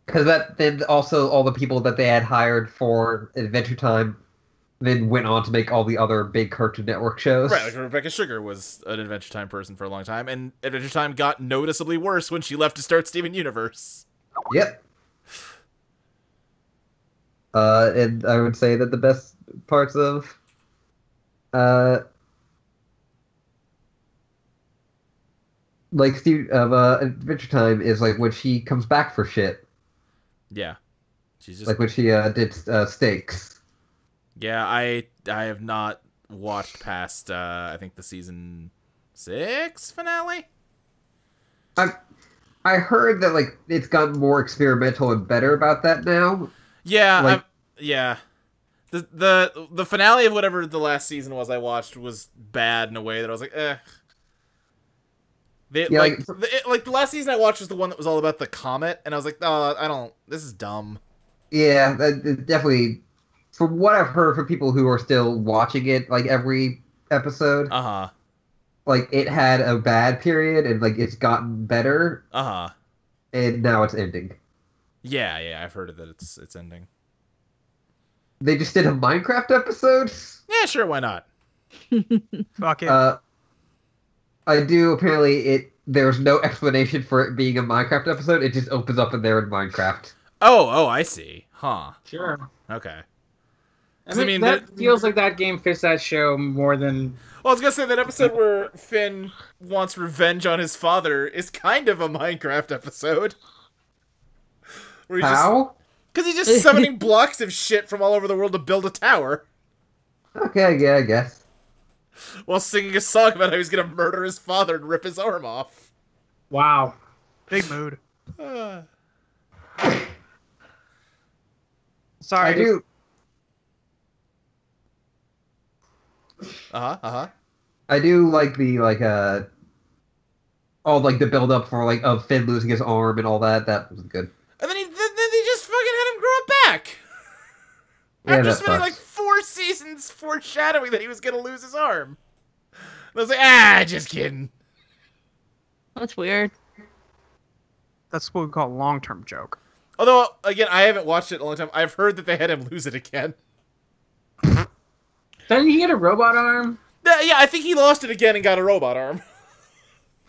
Because then also all the people that they had hired for Adventure Time then went on to make all the other big Cartoon Network shows. Right, like Rebecca Sugar was an Adventure Time person for a long time, and Adventure Time got noticeably worse when she left to start Steven Universe. Yep. And I would say that the best parts of Adventure Time is like when she comes back for shit. Yeah. She's just Like when she did Stakes. Yeah, I have not watched past I think the season 6 finale. I heard that like it's gotten more experimental and better about that now. Yeah, Like- yeah. The finale of whatever the last season was I watched was bad in a way that I was like, eh. Yeah, The last season I watched was the one that was all about the comet, and I was like, oh, this is dumb. Yeah, that definitely. From what I've heard from people who are still watching it, like every episode, like it had a bad period and like it's gotten better, and now it's ending. Yeah, I've heard that it's ending. They just did a Minecraft episode. Yeah, sure, why not? Fuck it. I do. Apparently, there's no explanation for it being a Minecraft episode. It just opens up in there in Minecraft. Oh, I see. Huh. Sure. Okay. I mean, that feels like that game fits that show more than... Well, I was gonna say that episode where Finn wants revenge on his father is kind of a Minecraft episode. How? Because he's just summoning blocks of shit from all over the world to build a tower. Okay, yeah, I guess. While singing a song about how he's gonna murder his father and rip his arm off. Wow. Big mood. Sorry. I do. I do like the all like the build up for like of Finn losing his arm and all that. That was good. And then they just fucking had him grow it back. Yeah, After that spending sucks. like 4 seasons foreshadowing that he was gonna lose his arm. And I was like, just kidding. That's weird. That's what we call a long-term joke. Although, again, I haven't watched it in a long time. I've heard that they had him lose it again. Didn't he get a robot arm? Yeah, I think he lost it again and got a robot arm.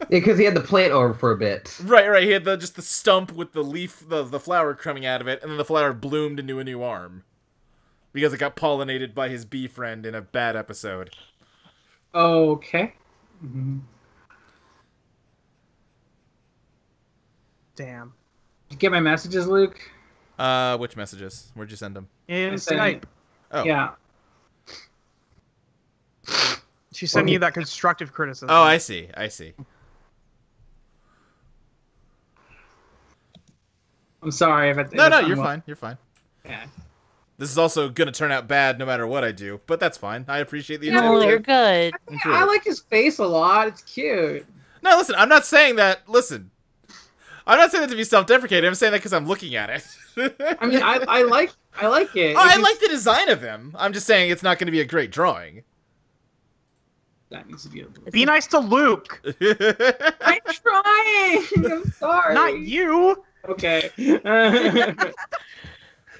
Yeah, because he had the plant arm for a bit. Right. He had just the stump with the leaf, the flower coming out of it, and then the flower bloomed into a new arm. Because it got pollinated by his bee friend in a bad episode. Okay. Mm-hmm. Damn. Did you get my messages, Luke? Which messages? Where'd you send them? In sent- Skype. Oh. Yeah. She's sending you that constructive criticism. Oh, I see. I'm sorry if it. No, you're fine. You're fine. Yeah. This is also gonna turn out bad no matter what I do, but that's fine. I appreciate the No, attempt. you're good. I like his face a lot. It's cute. No, listen, I'm not saying that. Listen, I'm not saying that to be self-deprecating. I'm saying that because I'm looking at it. I mean, I like it. Oh, I like the design of him. I'm just saying it's not going to be a great drawing. That needs to be. Be nice to Luke. I'm trying. I'm sorry. Not you. Okay.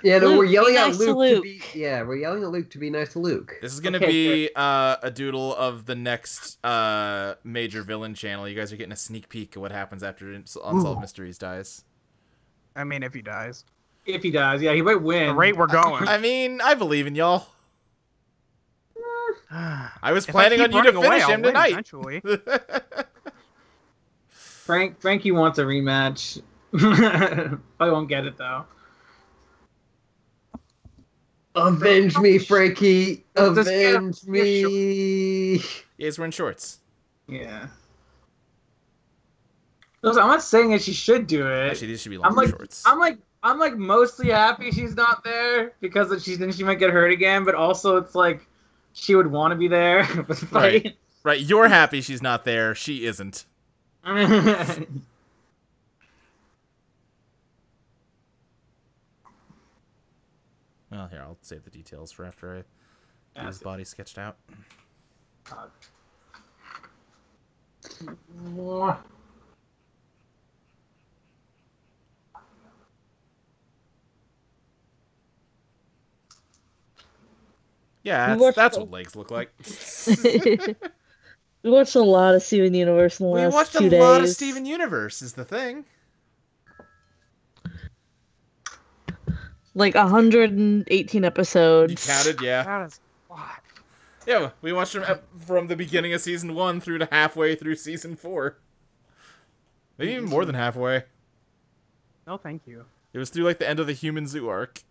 Yeah, no, Luke, we're yelling be at nice to Luke to Luke. be. Yeah, we're yelling at Luke to be nice to Luke. This is going to be a doodle of the next major villain channel. You guys are getting a sneak peek of what happens after Unsolved Mysteries dies. I mean, if he dies. If he does, yeah, he might win. The rate we're going. I mean, I believe in y'all. I was planning on you to finish him tonight. Eventually. Frankie wants a rematch. I won't get it though. Avenge me, Frankie. Avenge me. Yeah, he's wearing shorts. Yeah. I'm not saying that she should do it. Actually, these should be longer shorts. I'm like mostly happy she's not there because she might get hurt again, but also it's like she would want to be there. Right. Right. You're happy she's not there. She isn't. Well, here, I'll save the details for after I get his body sketched out. Yeah, that's what legs look like. We watched a lot of Steven Universe in the last 2 days. We watched a lot of Steven Universe, is the thing. Like 118 episodes. You counted, yeah. That is a lot. Yeah, we watched them from the beginning of season 1 through to halfway through season 4. Maybe even more than halfway. No, thank you. It was through like the end of the Human Zoo arc.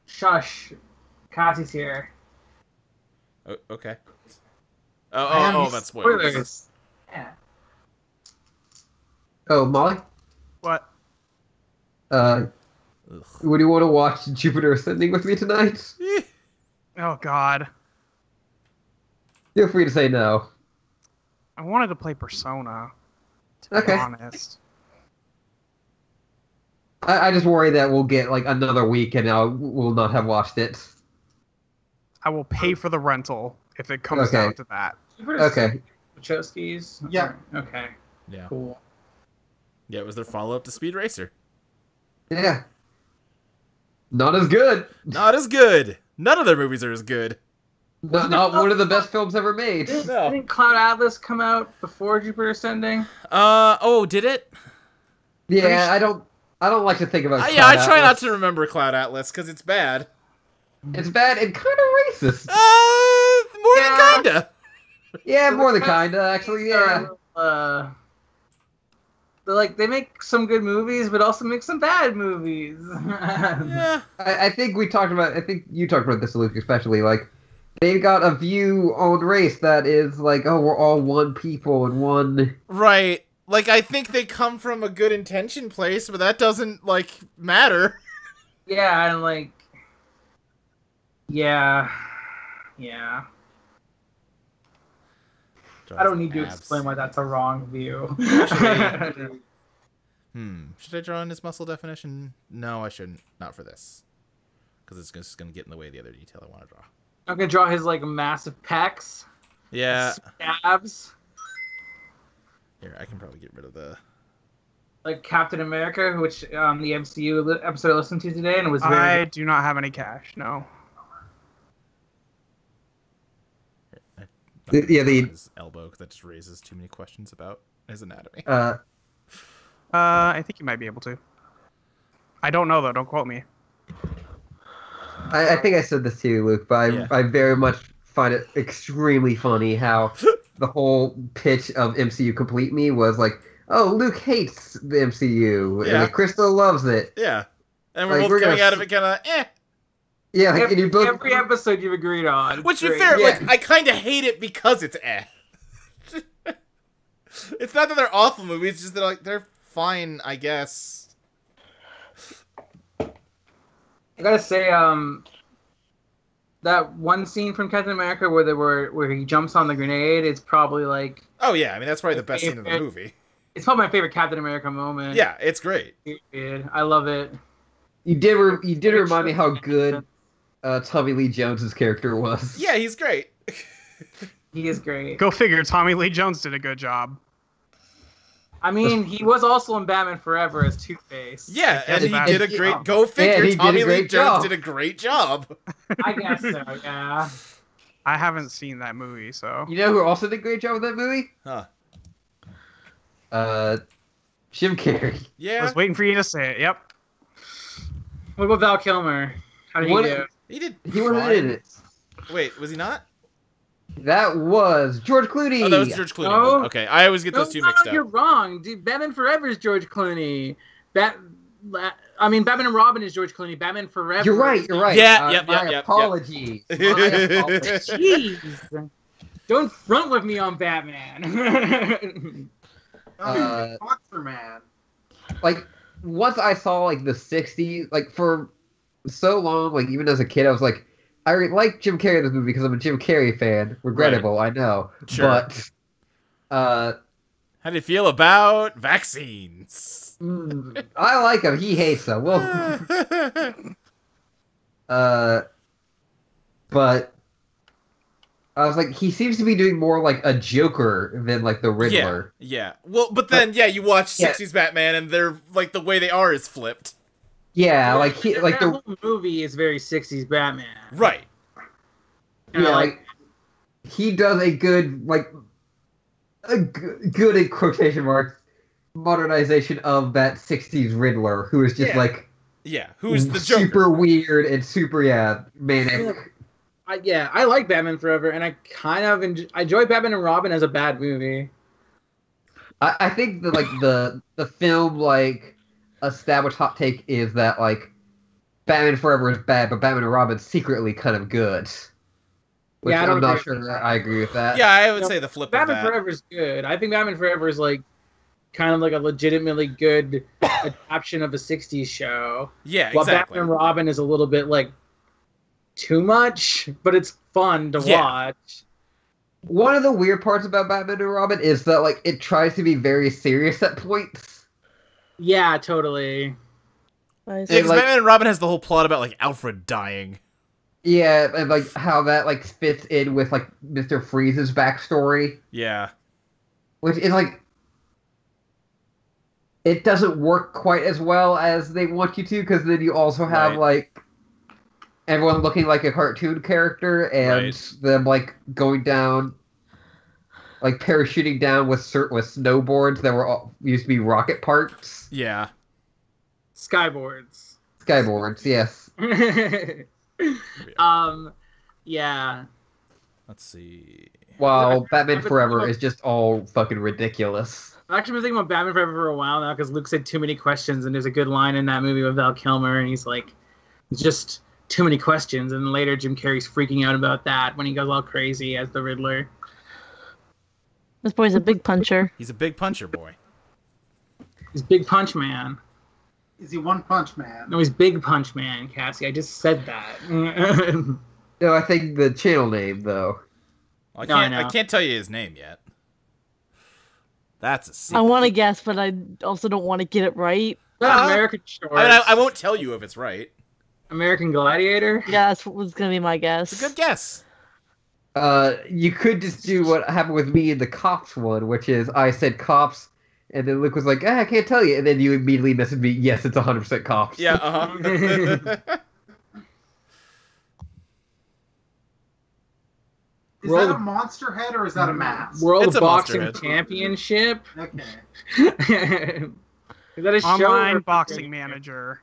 Shush. Cassie's here. Oh, okay. Oh, that's spoilers. Yeah. Oh, Molly? What? What do you want to watch Jupiter Ascending with me tonight? Oh, God. Feel free to say no. I wanted to play Persona, to Okay. be honest. I just worry that we'll get like another week and we'll not have watched it. I will pay for the rental if it comes down to that. Okay. Wachowskis? Yeah. Okay. Yeah. Cool. Yeah, it was their follow-up to Speed Racer. Yeah. Not as good. Not as good. None of their movies are as good. Not one of the best films ever made. Didn't Cloud Atlas come out before Jupiter Ascending? Oh, did it? Yeah, I don't like to think about Cloud yeah, I try Atlas. not to remember Cloud Atlas, because it's bad. It's bad and kind of racist. More than kinda. Yeah, more than kinda, actually, yeah. They make some good movies, but also make some bad movies. Yeah. I think you talked about this, Luke, especially, like, they've got a view on race that is like, oh, we're all one people and one... Right. Like, I think they come from a good intention place, but that doesn't, like, matter. Yeah, and, like... Yeah. I don't need to explain why that's a wrong view. Actually, should I draw in his muscle definition? No, I shouldn't. Not for this. Because it's just going to get in the way of the other detail I want to draw. I'm going to draw his, like, massive pecs. Yeah. Abs. Here, I can probably get rid of the... Like Captain America, which the MCU episode I listened to today, and it was very... I do not have any cash, no. His elbow, because that just raises too many questions about his anatomy. I think you might be able to. I don't know, though. Don't quote me. I think I said this to you, Luke, but I very much find it extremely funny how the whole pitch of MCU Complete Me was like, oh, Luke hates the MCU, and Crystal loves it. Yeah. And we're both coming out of it kind of, eh. Yeah, like, and you both... Every episode you've agreed on. Which, to be fair, like, I kind of hate it because it's eh. It's not that they're awful movies, it's just that, like, they're fine, I guess. I gotta say, that one scene from Captain America where he jumps on the grenade is probably, like... Oh, yeah, I mean, that's probably the best scene of the movie. It's probably my favorite Captain America moment. Yeah, it's great. I love it. You did remind me how good Tommy Lee Jones's character was. Yeah, he's great. He is great. Go figure, Tommy Lee Jones did a good job. I mean, he was also in Batman Forever as Two-Face. Yeah, and he did a great... Go figure, Tommy Lee Jones did a great job. I guess so, yeah. I haven't seen that movie, so... You know who also did a great job with that movie? Huh. Jim Carrey. Yeah. I was waiting for you to say it, yep. What about Val Kilmer? How did he do? He did He wasn't in it. Wait, was he not? That was George Clooney. Oh, that was George Clooney. No. Okay, I always get those two mixed You're up. wrong. Dude, Batman Forever is George Clooney. Batman and Robin is George Clooney. Batman Forever. You're right. Yeah, My apologies. My apologies. Jeez. Don't front with me on Batman. Boxer Man. Like, once I saw, like, the 60s, like, for so long, like, even as a kid, I was like, I like Jim Carrey in this movie because I'm a Jim Carrey fan. Regrettable, I know. Sure. But, how do you feel about vaccines? I like him. He hates them. Well, but I was like, he seems to be doing more like a Joker than like the Riddler. Yeah. Well, but then, you watch 60s Batman, and they're, like, the way they are is flipped. Yeah, like that whole movie is very 60s Batman. Right. And yeah, like he does a good, like, good in quotation marks modernization of that 60s Riddler, who is just like who's the Joker? super weird and super manic. I like Batman Forever, and I kind of enjoy Batman and Robin as a bad movie. I think that like the film like established hot take is that like Batman Forever is bad, but Batman and Robin's secretly kind of good. Which Yeah, I'm not sure I agree with that. Yeah, I would say the flip Batman of that. Forever is good. I think Batman Forever is like kind of like a legitimately good adaptation of a 60s show. Yeah, while exactly. Batman and Robin is a little bit like too much, but it's fun to watch. One of the weird parts about Batman and Robin is that like it tries to be very serious at points. Yeah, totally. Yeah, because Batman and Robin has the whole plot about like Alfred dying. Yeah, and like how that like fits in with like Mr. Freeze's backstory. Yeah. Which is like it doesn't work quite as well as they want you to, because then you also have like everyone looking like a cartoon character and them like going down, like parachuting down with snowboards that were used to be rocket parts. Yeah. Skyboards. Skyboards, yes. Yeah. Let's see. While Batman Forever is just all fucking ridiculous. I've actually been thinking about Batman Forever for a while now because Luke said too many questions, and there's a good line in that movie with Val Kilmer, and he's like, it's just too many questions, and later Jim Carrey's freaking out about that when he goes all crazy as the Riddler. This boy's a big puncher. He's a big puncher boy. He's Big Punch Man. Is he One Punch Man? No, he's Big Punch Man, Cassie. I just said that. No, I think the channel name, though. Well, I can't tell you his name yet. That's a secret. I want to guess, but I also don't want to get it right. American Shorts. I mean, I won't tell you if it's right. American Gladiator? Yeah, that's what was going to be my guess. It's a good guess. You could just do what happened with me in the Cops one, which is I said Cops, and then Luke was like, I can't tell you, and then you immediately messaged me, yes, it's 100% Cops. Yeah, uh-huh. Is that a monster head or is that a mask? World Boxing Championship? Okay. Is that a show? Online boxing manager.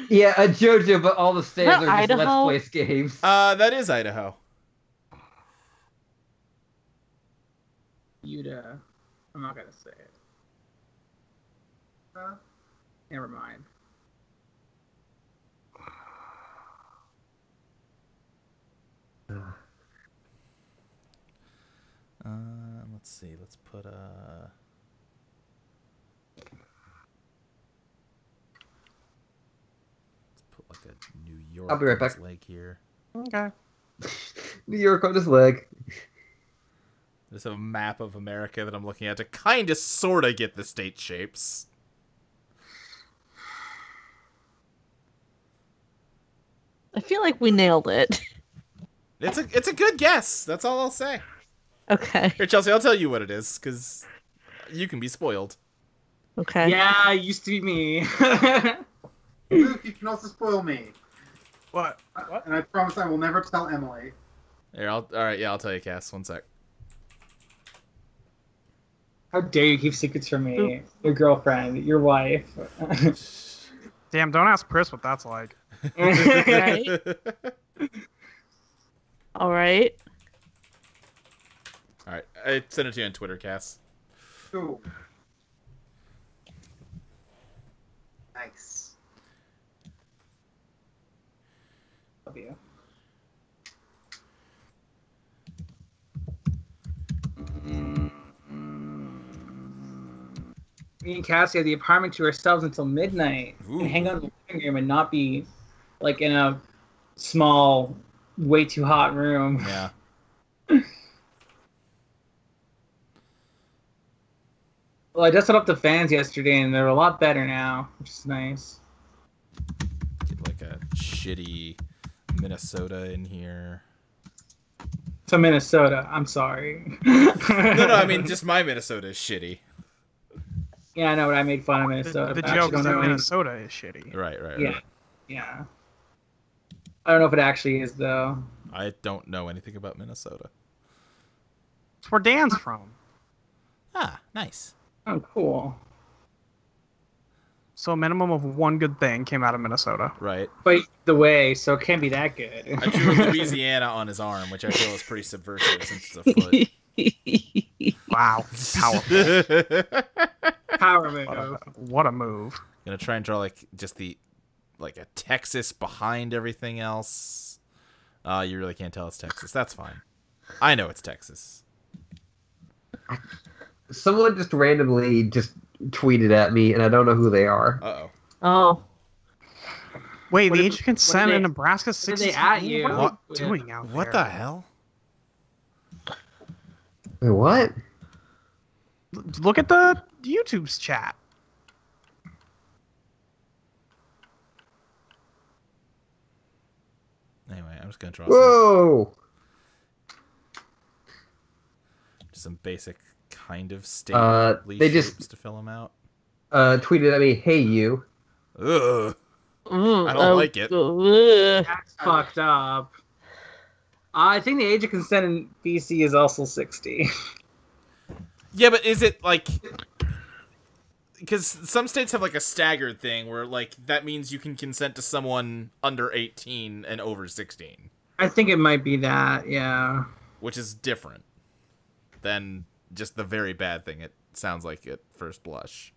Yeah, a JoJo, but all the stands are just Let's Place games. That is Idaho. Utah. I'm not gonna say it. Never mind. Let's see. Let's put like a New York. I'll be right back. Leg here. Okay. New York on his leg. There's a map of America that I'm looking at to kind of, sort of get the state shapes. I feel like we nailed it. It's a good guess. That's all I'll say. Okay. Here, Chelsea, I'll tell you what it is, because you can be spoiled. Okay. Yeah, it used to be me. Luke, you can also spoil me. What? And I promise I will never tell Emily. Here, alright, yeah, I'll tell you, Cass. 1 sec. How dare you keep secrets from me? Your girlfriend, your wife. Damn, don't ask Chris what that's like. Right? All right. All right, I sent it to you on Twitter, Cass. Cool. Nice. Love you. Me and Cassie have the apartment to ourselves until midnight Ooh. and hang out in the living room and not be like in a small, way too hot room. Yeah. Well, I dusted up the fans yesterday and they're a lot better now, which is nice. Get like a shitty Minnesota in here. So Minnesota, I'm sorry. No, I mean just my Minnesota is shitty. Yeah, I know, but I made fun of Minnesota. The but I actually joke is don't that know any- Minnesota is shitty. Right. Yeah, yeah. I don't know if it actually is though. I don't know anything about Minnesota. It's where Dan's from. Ah, nice. Oh, cool. So a minimum of one good thing came out of Minnesota. Right. But the way, so it can't be that good. I drew Louisiana on his arm, which I feel is pretty subversive since it's a foot. Wow. Powerful. Power move. What a move. Gonna try and draw like just a Texas behind everything else. You really can't tell it's Texas. That's fine. I know it's Texas. Someone just randomly just tweeted at me, and I don't know who they are. Uh-oh. Oh. Wait, What the did- age of consent what did in they- Nebraska what did 60. they at you? What are What? you doing out there? What the hell? Wait, what? Look at the YouTube's chat. Anyway, I'm just gonna draw Whoa! some basic kind of state They just shapes to fill them out. tweeted at me, "Hey you." Ugh. Mm, I don't like it. Ugh. That's fucked up. I think the age of consent in BC is also 60. Yeah, but is it like... Because some states have like a staggered thing where like that means you can consent to someone under 18 and over 16. I think it might be that, yeah. Which is different than just the very bad thing it sounds like at first blush.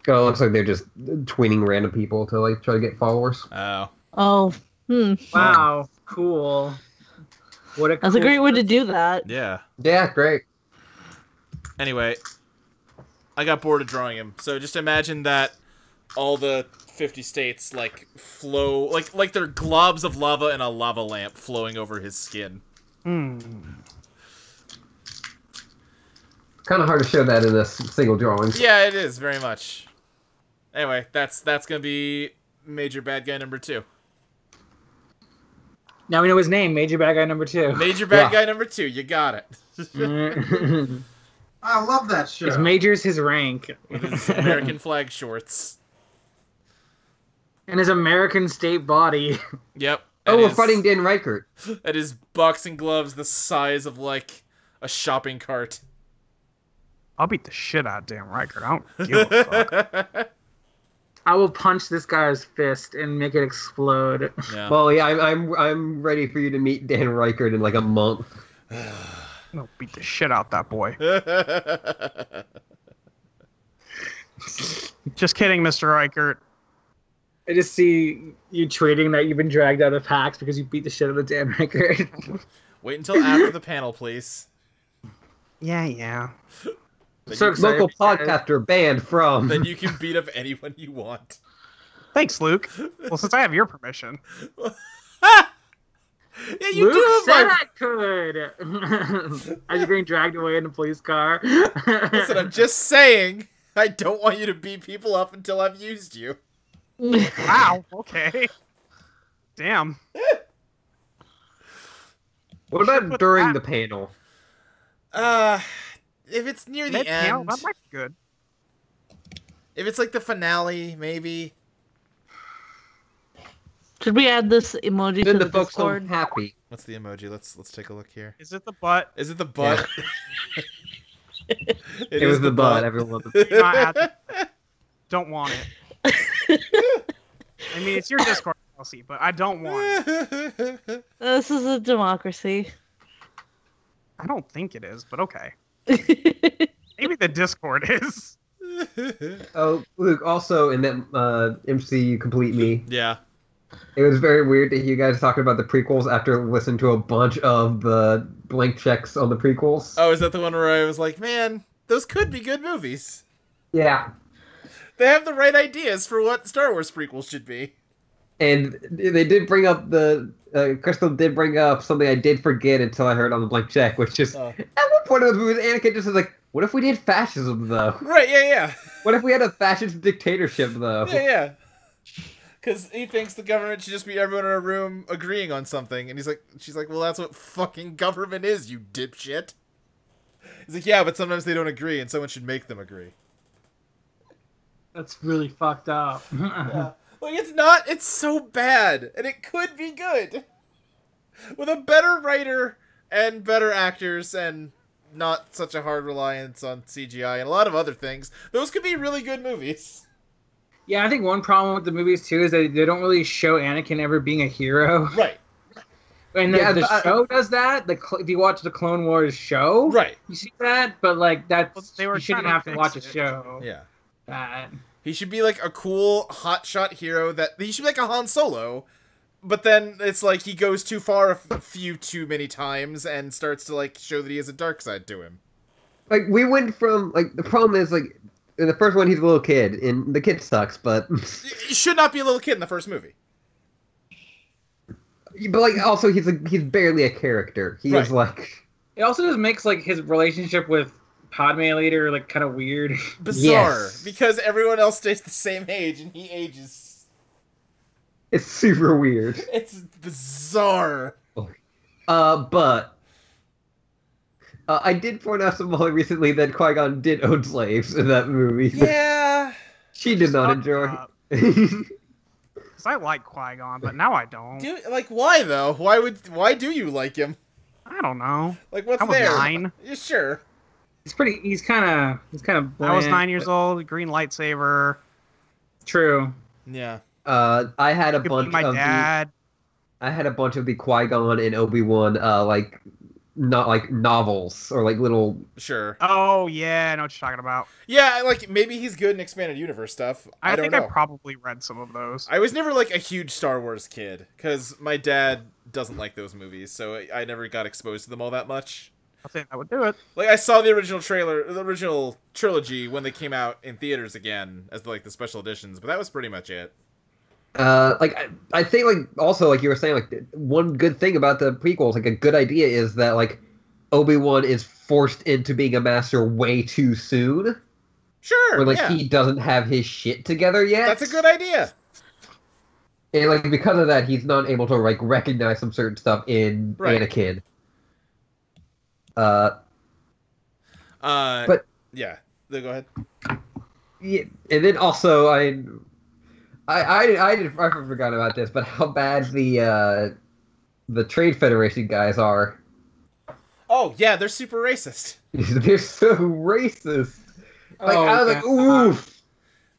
Oh, it looks like they're just tweeting random people to like try to get followers. Oh. Oh. Wow, cool. What a That's a cool great way to do that. Yeah. Yeah, great. Anyway, I got bored of drawing him. So just imagine that all the 50 states like flow like they're globs of lava in a lava lamp flowing over his skin. Hmm. Kind of hard to show that in a single drawing. Yeah, it is very much. Anyway, that's gonna be Major Bad Guy number 2. Now we know his name, Major Bad Guy number 2. Major Bad Guy number 2. You got it. I love that show. His major's his rank. With his American flag shorts. And his American state body. Yep. Oh, and we're his- fighting Dan Reichert. And his boxing gloves the size of like a shopping cart. I'll beat the shit out of Dan Reichert. I don't give a fuck. I will punch this guy's fist and make it explode. Yeah. Well, yeah, I'm ready for you to meet Dan Reichert in like a month. I'll beat the shit out that boy. Just kidding, Mr. Reichert. I just see you tweeting that you've been dragged out of PAX because you beat the shit out of Dan Reichert. Wait until after the panel, please. Yeah. Then, So you, excited. Local podcaster banned from. then you can beat up anyone you want. Thanks, Luke. Well, since I have your permission. Yeah, you Luke do said have my... I could. Are you getting dragged away in a police car? Listen, I'm just saying. I don't want you to beat people up until I've used you. Wow. Okay. Damn. What about during the panel? If it's near the Mid-panel, end, that might be good. if it's like the finale, maybe. Should we add this emoji Then to the the folks Discord? home happy. What's the emoji? Let's take a look here. Is it the butt? Is it the butt? It was the butt. Everyone loved it. Do not add- Don't want it. I mean, it's your Discord policy, but I don't want it. This is a democracy. I don't think it is, but okay. Maybe the Discord is. Oh, Luke, also in that MCU Complete Me, Yeah. it was very weird to hear you guys talking about the prequels after listening to a bunch of the blank checks on the prequels. Oh, is that the one where I was like, man, those could be good movies. Yeah. They have the right ideas for what Star Wars prequels should be. And they did bring up Crystal did bring up something I did forget until I heard on the blank check, which is, at one point in the movie, Anakin just was like, what if we did fascism, though? Right, yeah. What if we had a fascist dictatorship, though? Yeah. Because he thinks the government should just be everyone in a room agreeing on something. And she's like, well, that's what fucking government is, you dipshit. He's like, yeah, but sometimes they don't agree, and someone should make them agree. That's really fucked up. Yeah. Like, it's not, it's so bad, and it could be good. With a better writer, and better actors, and not such a hard reliance on CGI, and a lot of other things, those could be really good movies. Yeah, I think one problem with the movies, too, is that they don't really show Anakin ever being a hero. Right. And the show does that. If you watch the Clone Wars show, right, you see that, but, like, that's, you shouldn't have to watch a show. Yeah. He should be like a cool hotshot hero he should be like a Han Solo, but then it's like he goes too far a few too many times and starts to like show that he has a dark side to him. Like we went from like the problem is like in the first one he's a little kid and the kid sucks, but he should not be a little kid in the first movie. But like also he's barely a character. He is like it also just makes like his relationship with Padme later, like, kind of weird. Bizarre, because everyone else stays the same age and he ages. It's super weird. It's bizarre. But I did point out to Molly recently that Qui-Gon did own slaves in that movie. Yeah. She did not enjoy Because I like Qui-Gon, but now I don't. Like, why, though? Why do you like him? I don't know. Like, what's I was there? 9. Yeah, sure. He's kind of I was 9 years old, green lightsaber. True. Yeah. I had a bunch my dad. I had a bunch of the Qui-Gon and Obi-Wan, like, not like novels or like little. Sure. Oh, yeah, I know what you're talking about. Yeah, like, maybe he's good in expanded universe stuff. I don't know. I probably read some of those. I was never, like, a huge Star Wars kid, because my dad doesn't like those movies, so I never got exposed to them all that much. I think that would do it. Like, I saw the original trilogy when they came out in theaters again as the special editions, but that was pretty much it. Like I think like also like you were saying like one good thing about the prequels, like a good idea is that like Obi-Wan is forced into being a master way too soon. Sure. Where like he doesn't have his shit together yet. That's a good idea. And like because of that, he's not able to like recognize some certain stuff in Anakin. But yeah, go ahead. Yeah, and then also I forgot about this, but how bad the Trade Federation guys are. Oh yeah, they're super racist. They're so racist. Like I was like, oof.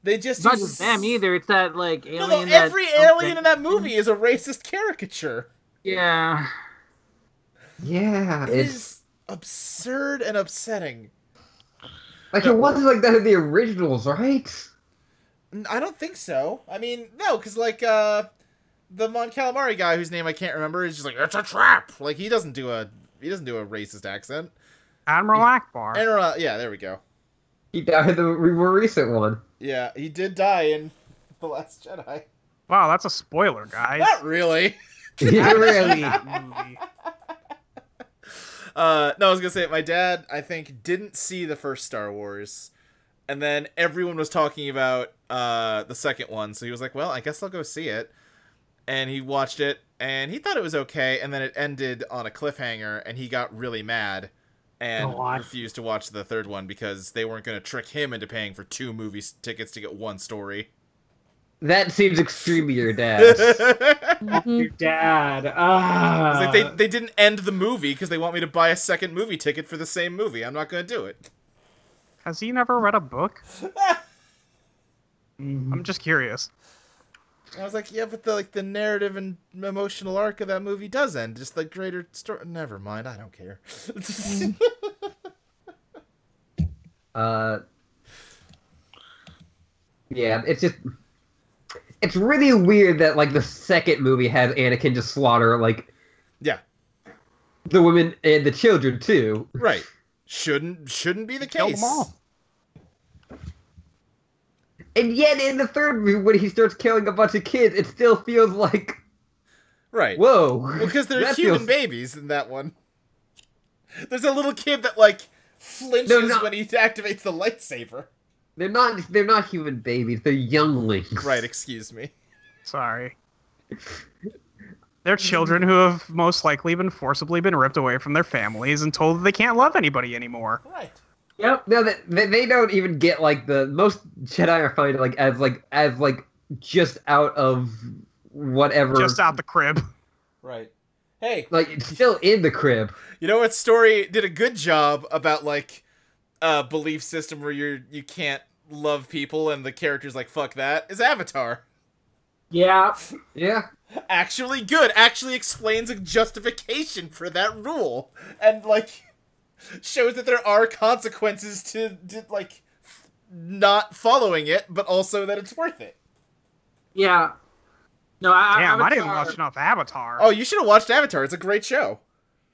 They just it's not just them either. It's that like alien. No, every alien in that movie is a racist caricature. Yeah. Yeah, it's absurd and upsetting. Like it wasn't like that in the originals, right? I don't think so. I mean, no, because like the Mon Calamari guy whose name I can't remember is just like, it's a trap. Like he doesn't do a racist accent. Admiral Akbar. Yeah, there we go. He died in the more recent one. Yeah, he did die in The Last Jedi. Wow, that's a spoiler, guys. Not really. Yeah, really. No, I was gonna say my dad, I think, didn't see the first Star Wars, and then everyone was talking about the second one, so he was like, "Well, I guess I'll go see it." And he watched it, and he thought it was okay, and then it ended on a cliffhanger, and he got really mad and refused to watch the third one because they weren't gonna trick him into paying for 2 movie tickets to get one story. That seems extreme, your dad. Your dad. Like they didn't end the movie because they want me to buy a second movie ticket for the same movie. I'm not going to do it. Has he never read a book? I'm just curious. I was like, yeah, but the narrative and emotional arc of that movie does end. Just the greater story. Never mind, I don't care. Yeah, it's really weird that like the second movie has Anakin just slaughter like yeah, the women and the children too. Right. Shouldn't be the Kill case. them all. And yet in the third movie, when he starts killing a bunch of kids, it still feels like Right. whoa. Well, because they're that human feels- babies in that one. There's a little kid that like flinches when he activates the lightsaber. They're not human babies. They're younglings. Right. Excuse me. Sorry. They're children who have most likely been forcibly ripped away from their families and told that they can't love anybody anymore. Right. Yep. No, they don't even get like the most Jedi are finding as just out of whatever. Just out the crib. Right. Hey. Like it's still in the crib. You know what story did a good job about like a belief system where you can't love people and the character's like fuck that is Avatar. Yeah. Yeah. Actually good. Actually explains a justification for that rule and like shows that there are consequences to like not following it, but also that it's worth it. Yeah. No, Damn, I didn't Avatar- watch enough Avatar. Oh, you should have watched Avatar. It's a great show.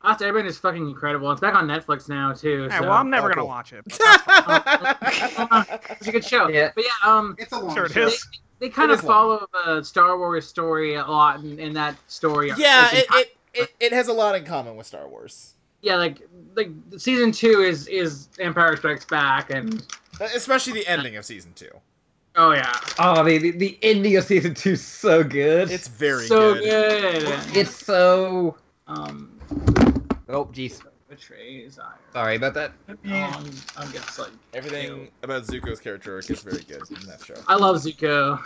Avatar Airbender is fucking incredible. It's back on Netflix now too. Hey, So. well, I'm never Oh, gonna cool. watch it. But that's fine. It's a good show. Yeah. But yeah, It's a long Sure it show. is. they kind It of is long. follow the Star Wars story a lot in that story. Yeah, Like, it has a lot in common with Star Wars. yeah, like season 2 is Empire Strikes Back, and Especially the ending of season 2. oh yeah, Oh, the ending of season 2 is so good. It's very so good. good. It's so. Oh, jeez. Betrays Iron. Sorry about that. I'm just like Everything about Zuko's character arc is very good in that show. I love Zuko.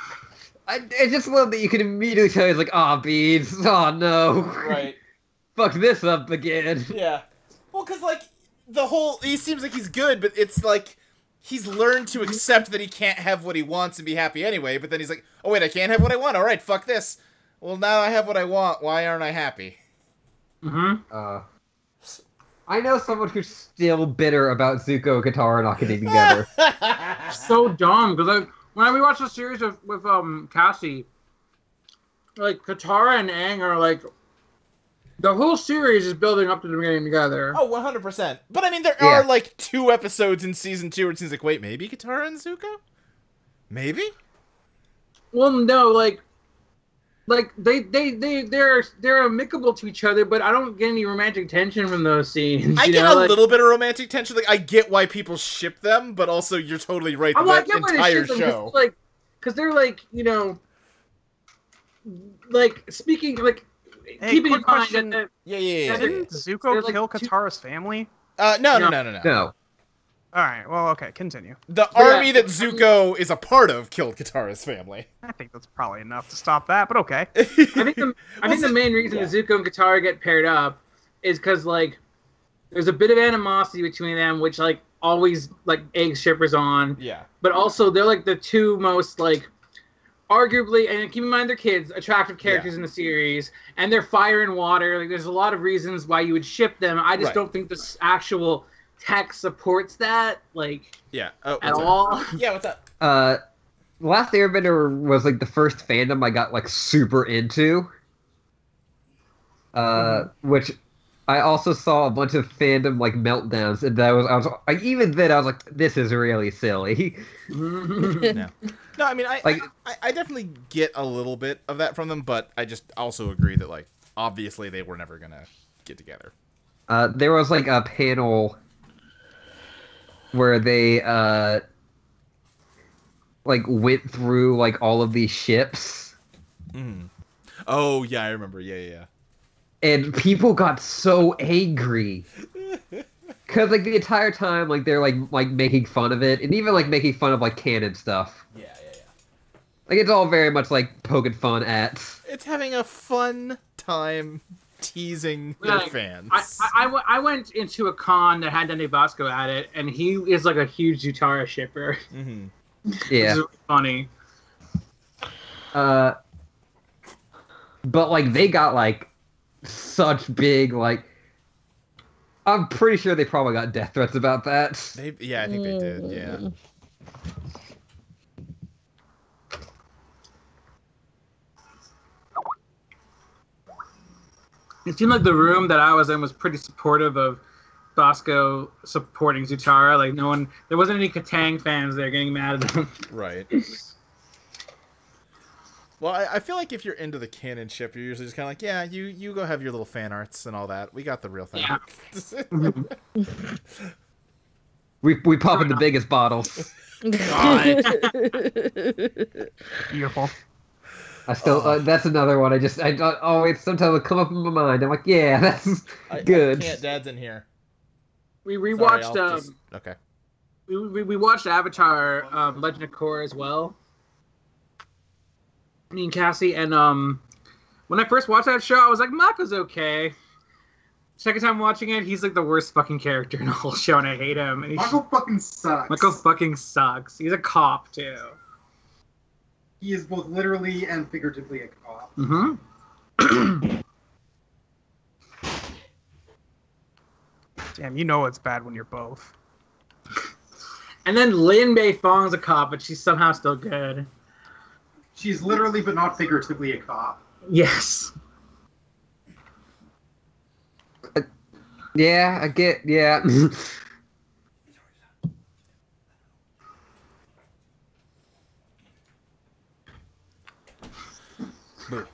I just love that you can immediately tell he's like, oh, beads. Oh, no. Right. Fuck this up again. Yeah. Well, because, like, he seems like he's good, but it's like, he's learned to accept that he can't have what he wants and be happy anyway, but then he's like, oh wait, I can't have what I want, alright, fuck this. Well, now I have what I want, why aren't I happy? Mm-hmm. I know someone who's still bitter about Zuko and Katara not getting together. So dumb because when I rewatched the series with Cassie, like Katara and Aang are like the whole series is building up to them getting together. Oh, 100%. But I mean, there Yeah. are like 2 episodes in season 2 where it seems like, wait, maybe Katara and Zuko? Maybe? Well, no, like they're amicable to each other, but I don't get any romantic tension from those scenes. I you get know? a Like, little bit of romantic tension. Like, I get why people ship them, but also you're totally right that I that get why they entire ship them, show. because they're like, you know, like speaking like Hey, keeping in quick mind question. that Yeah. Didn't They're Zuko like kill two- Katara's family? No. No. All right. Well, okay. Continue. The Yeah. army that Zuko is a part of killed Katara's family. I think that's probably enough to stop that, but okay. I think the main reason that Zuko and Katara get paired up is because like there's a bit of animosity between them, which like always like eggs shippers on. Yeah. But also they're like the two most like arguably, and keep in mind they're kids, attractive characters in the series, and they're fire and water. Like there's a lot of reasons why you would ship them. I just Right. don't think this actual text supports that like Yeah. Oh, at what's up? all. Yeah, what's up? Last Airbender was like the first fandom I got like super into. Which I also saw a bunch of fandom like meltdowns, and I was like, even then I was like, this is really silly. No, I mean, Like- I definitely get a little bit of that from them, but I just also agree that like obviously they were never gonna get together. There was like a panel where they like went through like all of these ships, Oh yeah, I remember. Yeah. and people got so angry because like the entire time like they're like making fun of it, and even like making fun of like canon stuff. Yeah. Like it's all very much like poking fun at. It's having a fun time teasing their Like, fans. I went into a con that had Danny Bosco at it, and he is like a huge Zutara shipper. Mm-hmm. Yeah. It's really funny. But like they got like such big like. I'm pretty sure they probably got death threats about that. Yeah, I think they did. Yeah. It seemed like the room that I was in was pretty supportive of Bosco supporting Zutara. Like there wasn't any Katang fans there getting mad at them. Right. Well, I feel like if you're into the canon ship, you're usually just kind of like, yeah, you go have your little fan arts and all that. We got the real thing. Yeah. we pop in the biggest bottles. God. Beautiful. I still that's another one. I always sometimes it'll come up in my mind. I'm like, yeah, that's good. I can't. Dad's in here. We rewatched okay. We watched Avatar Legend of Korra as well. Me and Cassie, and when I first watched that show, I was like, Mako's okay. Second time watching it, he's like the worst fucking character in the whole show, and I hate him. And Mako fucking sucks. Mako fucking sucks. He's a cop too. He is both literally and figuratively a cop. Mm-hmm. Damn, you know it's bad when you're both. And then Lin Bei Fong's a cop, but she's somehow still good. She's literally but not figuratively a cop. Yes. Yeah, I get. Yeah.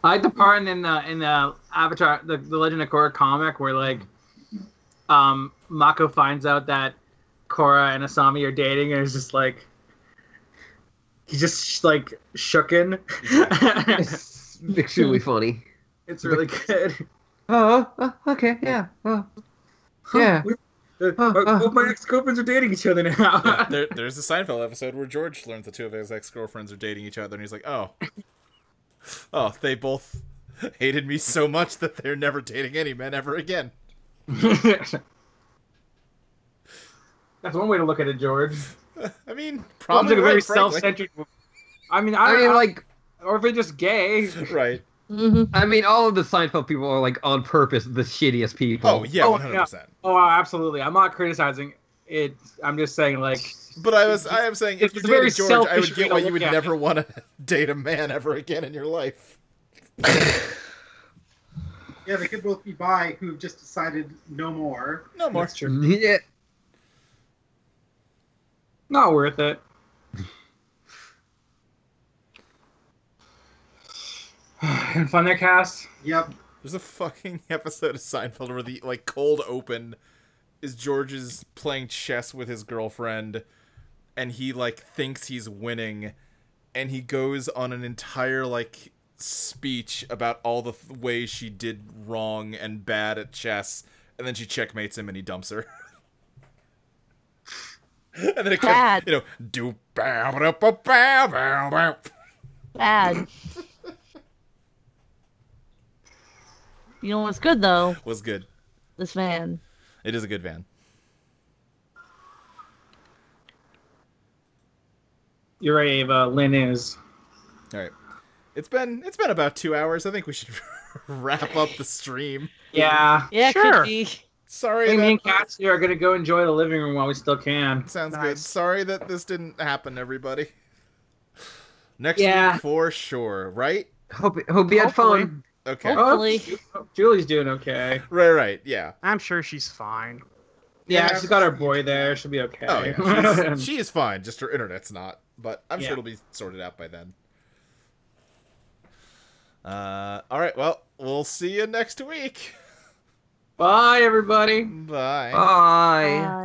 I like the part in the Avatar, the Legend of Korra comic where like, Mako finds out that Korra and Asami are dating, and it's just like, he's just like shooken. It's extremely funny. It's really good. Okay, yeah. Yeah. Both my ex-girlfriends are dating each other now. Yeah, there's a Seinfeld episode where George learns the two of his ex-girlfriends are dating each other, and he's like, oh, they both hated me so much that they're never dating any men ever again. That's one way to look at it, George. I mean, probably like a very frankly. self-centered. I mean, like, or if they're just gay. Right. Mm-hmm. I mean, all of the Seinfeld people are like on purpose the shittiest people. Oh yeah, 100%. Oh, absolutely. I'm not criticizing it. I'm just saying, like. But I am saying, if It's you're very dating George, I would selfish get way why to you would look at never it. want to date a man ever again in your life. Yeah, they could both be bi who've just decided no more. No more. That's true. Yeah. Not worth it. Having fun there, Cass? Yep. There's a fucking episode of Seinfeld where the like cold open is George's playing chess with his girlfriend, and he like thinks he's winning, and he goes on an entire like speech about all the ways she did wrong and bad at chess, and then she checkmates him and he dumps her. And then it Bad. comes, do bow bow bow bow bow bow. Bad. You know what's good though? Was good. This van. It is a good van. You're right, Ava. Lynn is. All right. It's been about 2 hours. I think we should wrap up the stream. Yeah. Yeah, Sure. could be. Sorry Hey, me that and Cassie are gonna go enjoy the living room while we still can. sounds good. Nice. Sorry that this didn't happen, everybody. Next Yeah. week for sure, right? Hope you had fun. Okay. Hopefully. Julie's doing okay. Right, yeah. I'm sure she's fine. Yeah, Yeah. she's got her boy there. She'll be okay. Oh yeah. She is fine, just her internet's not. But I'm sure Yeah. it'll be sorted out by then. Alright, well, we'll see you next week. Bye, everybody. Bye. Bye. Bye.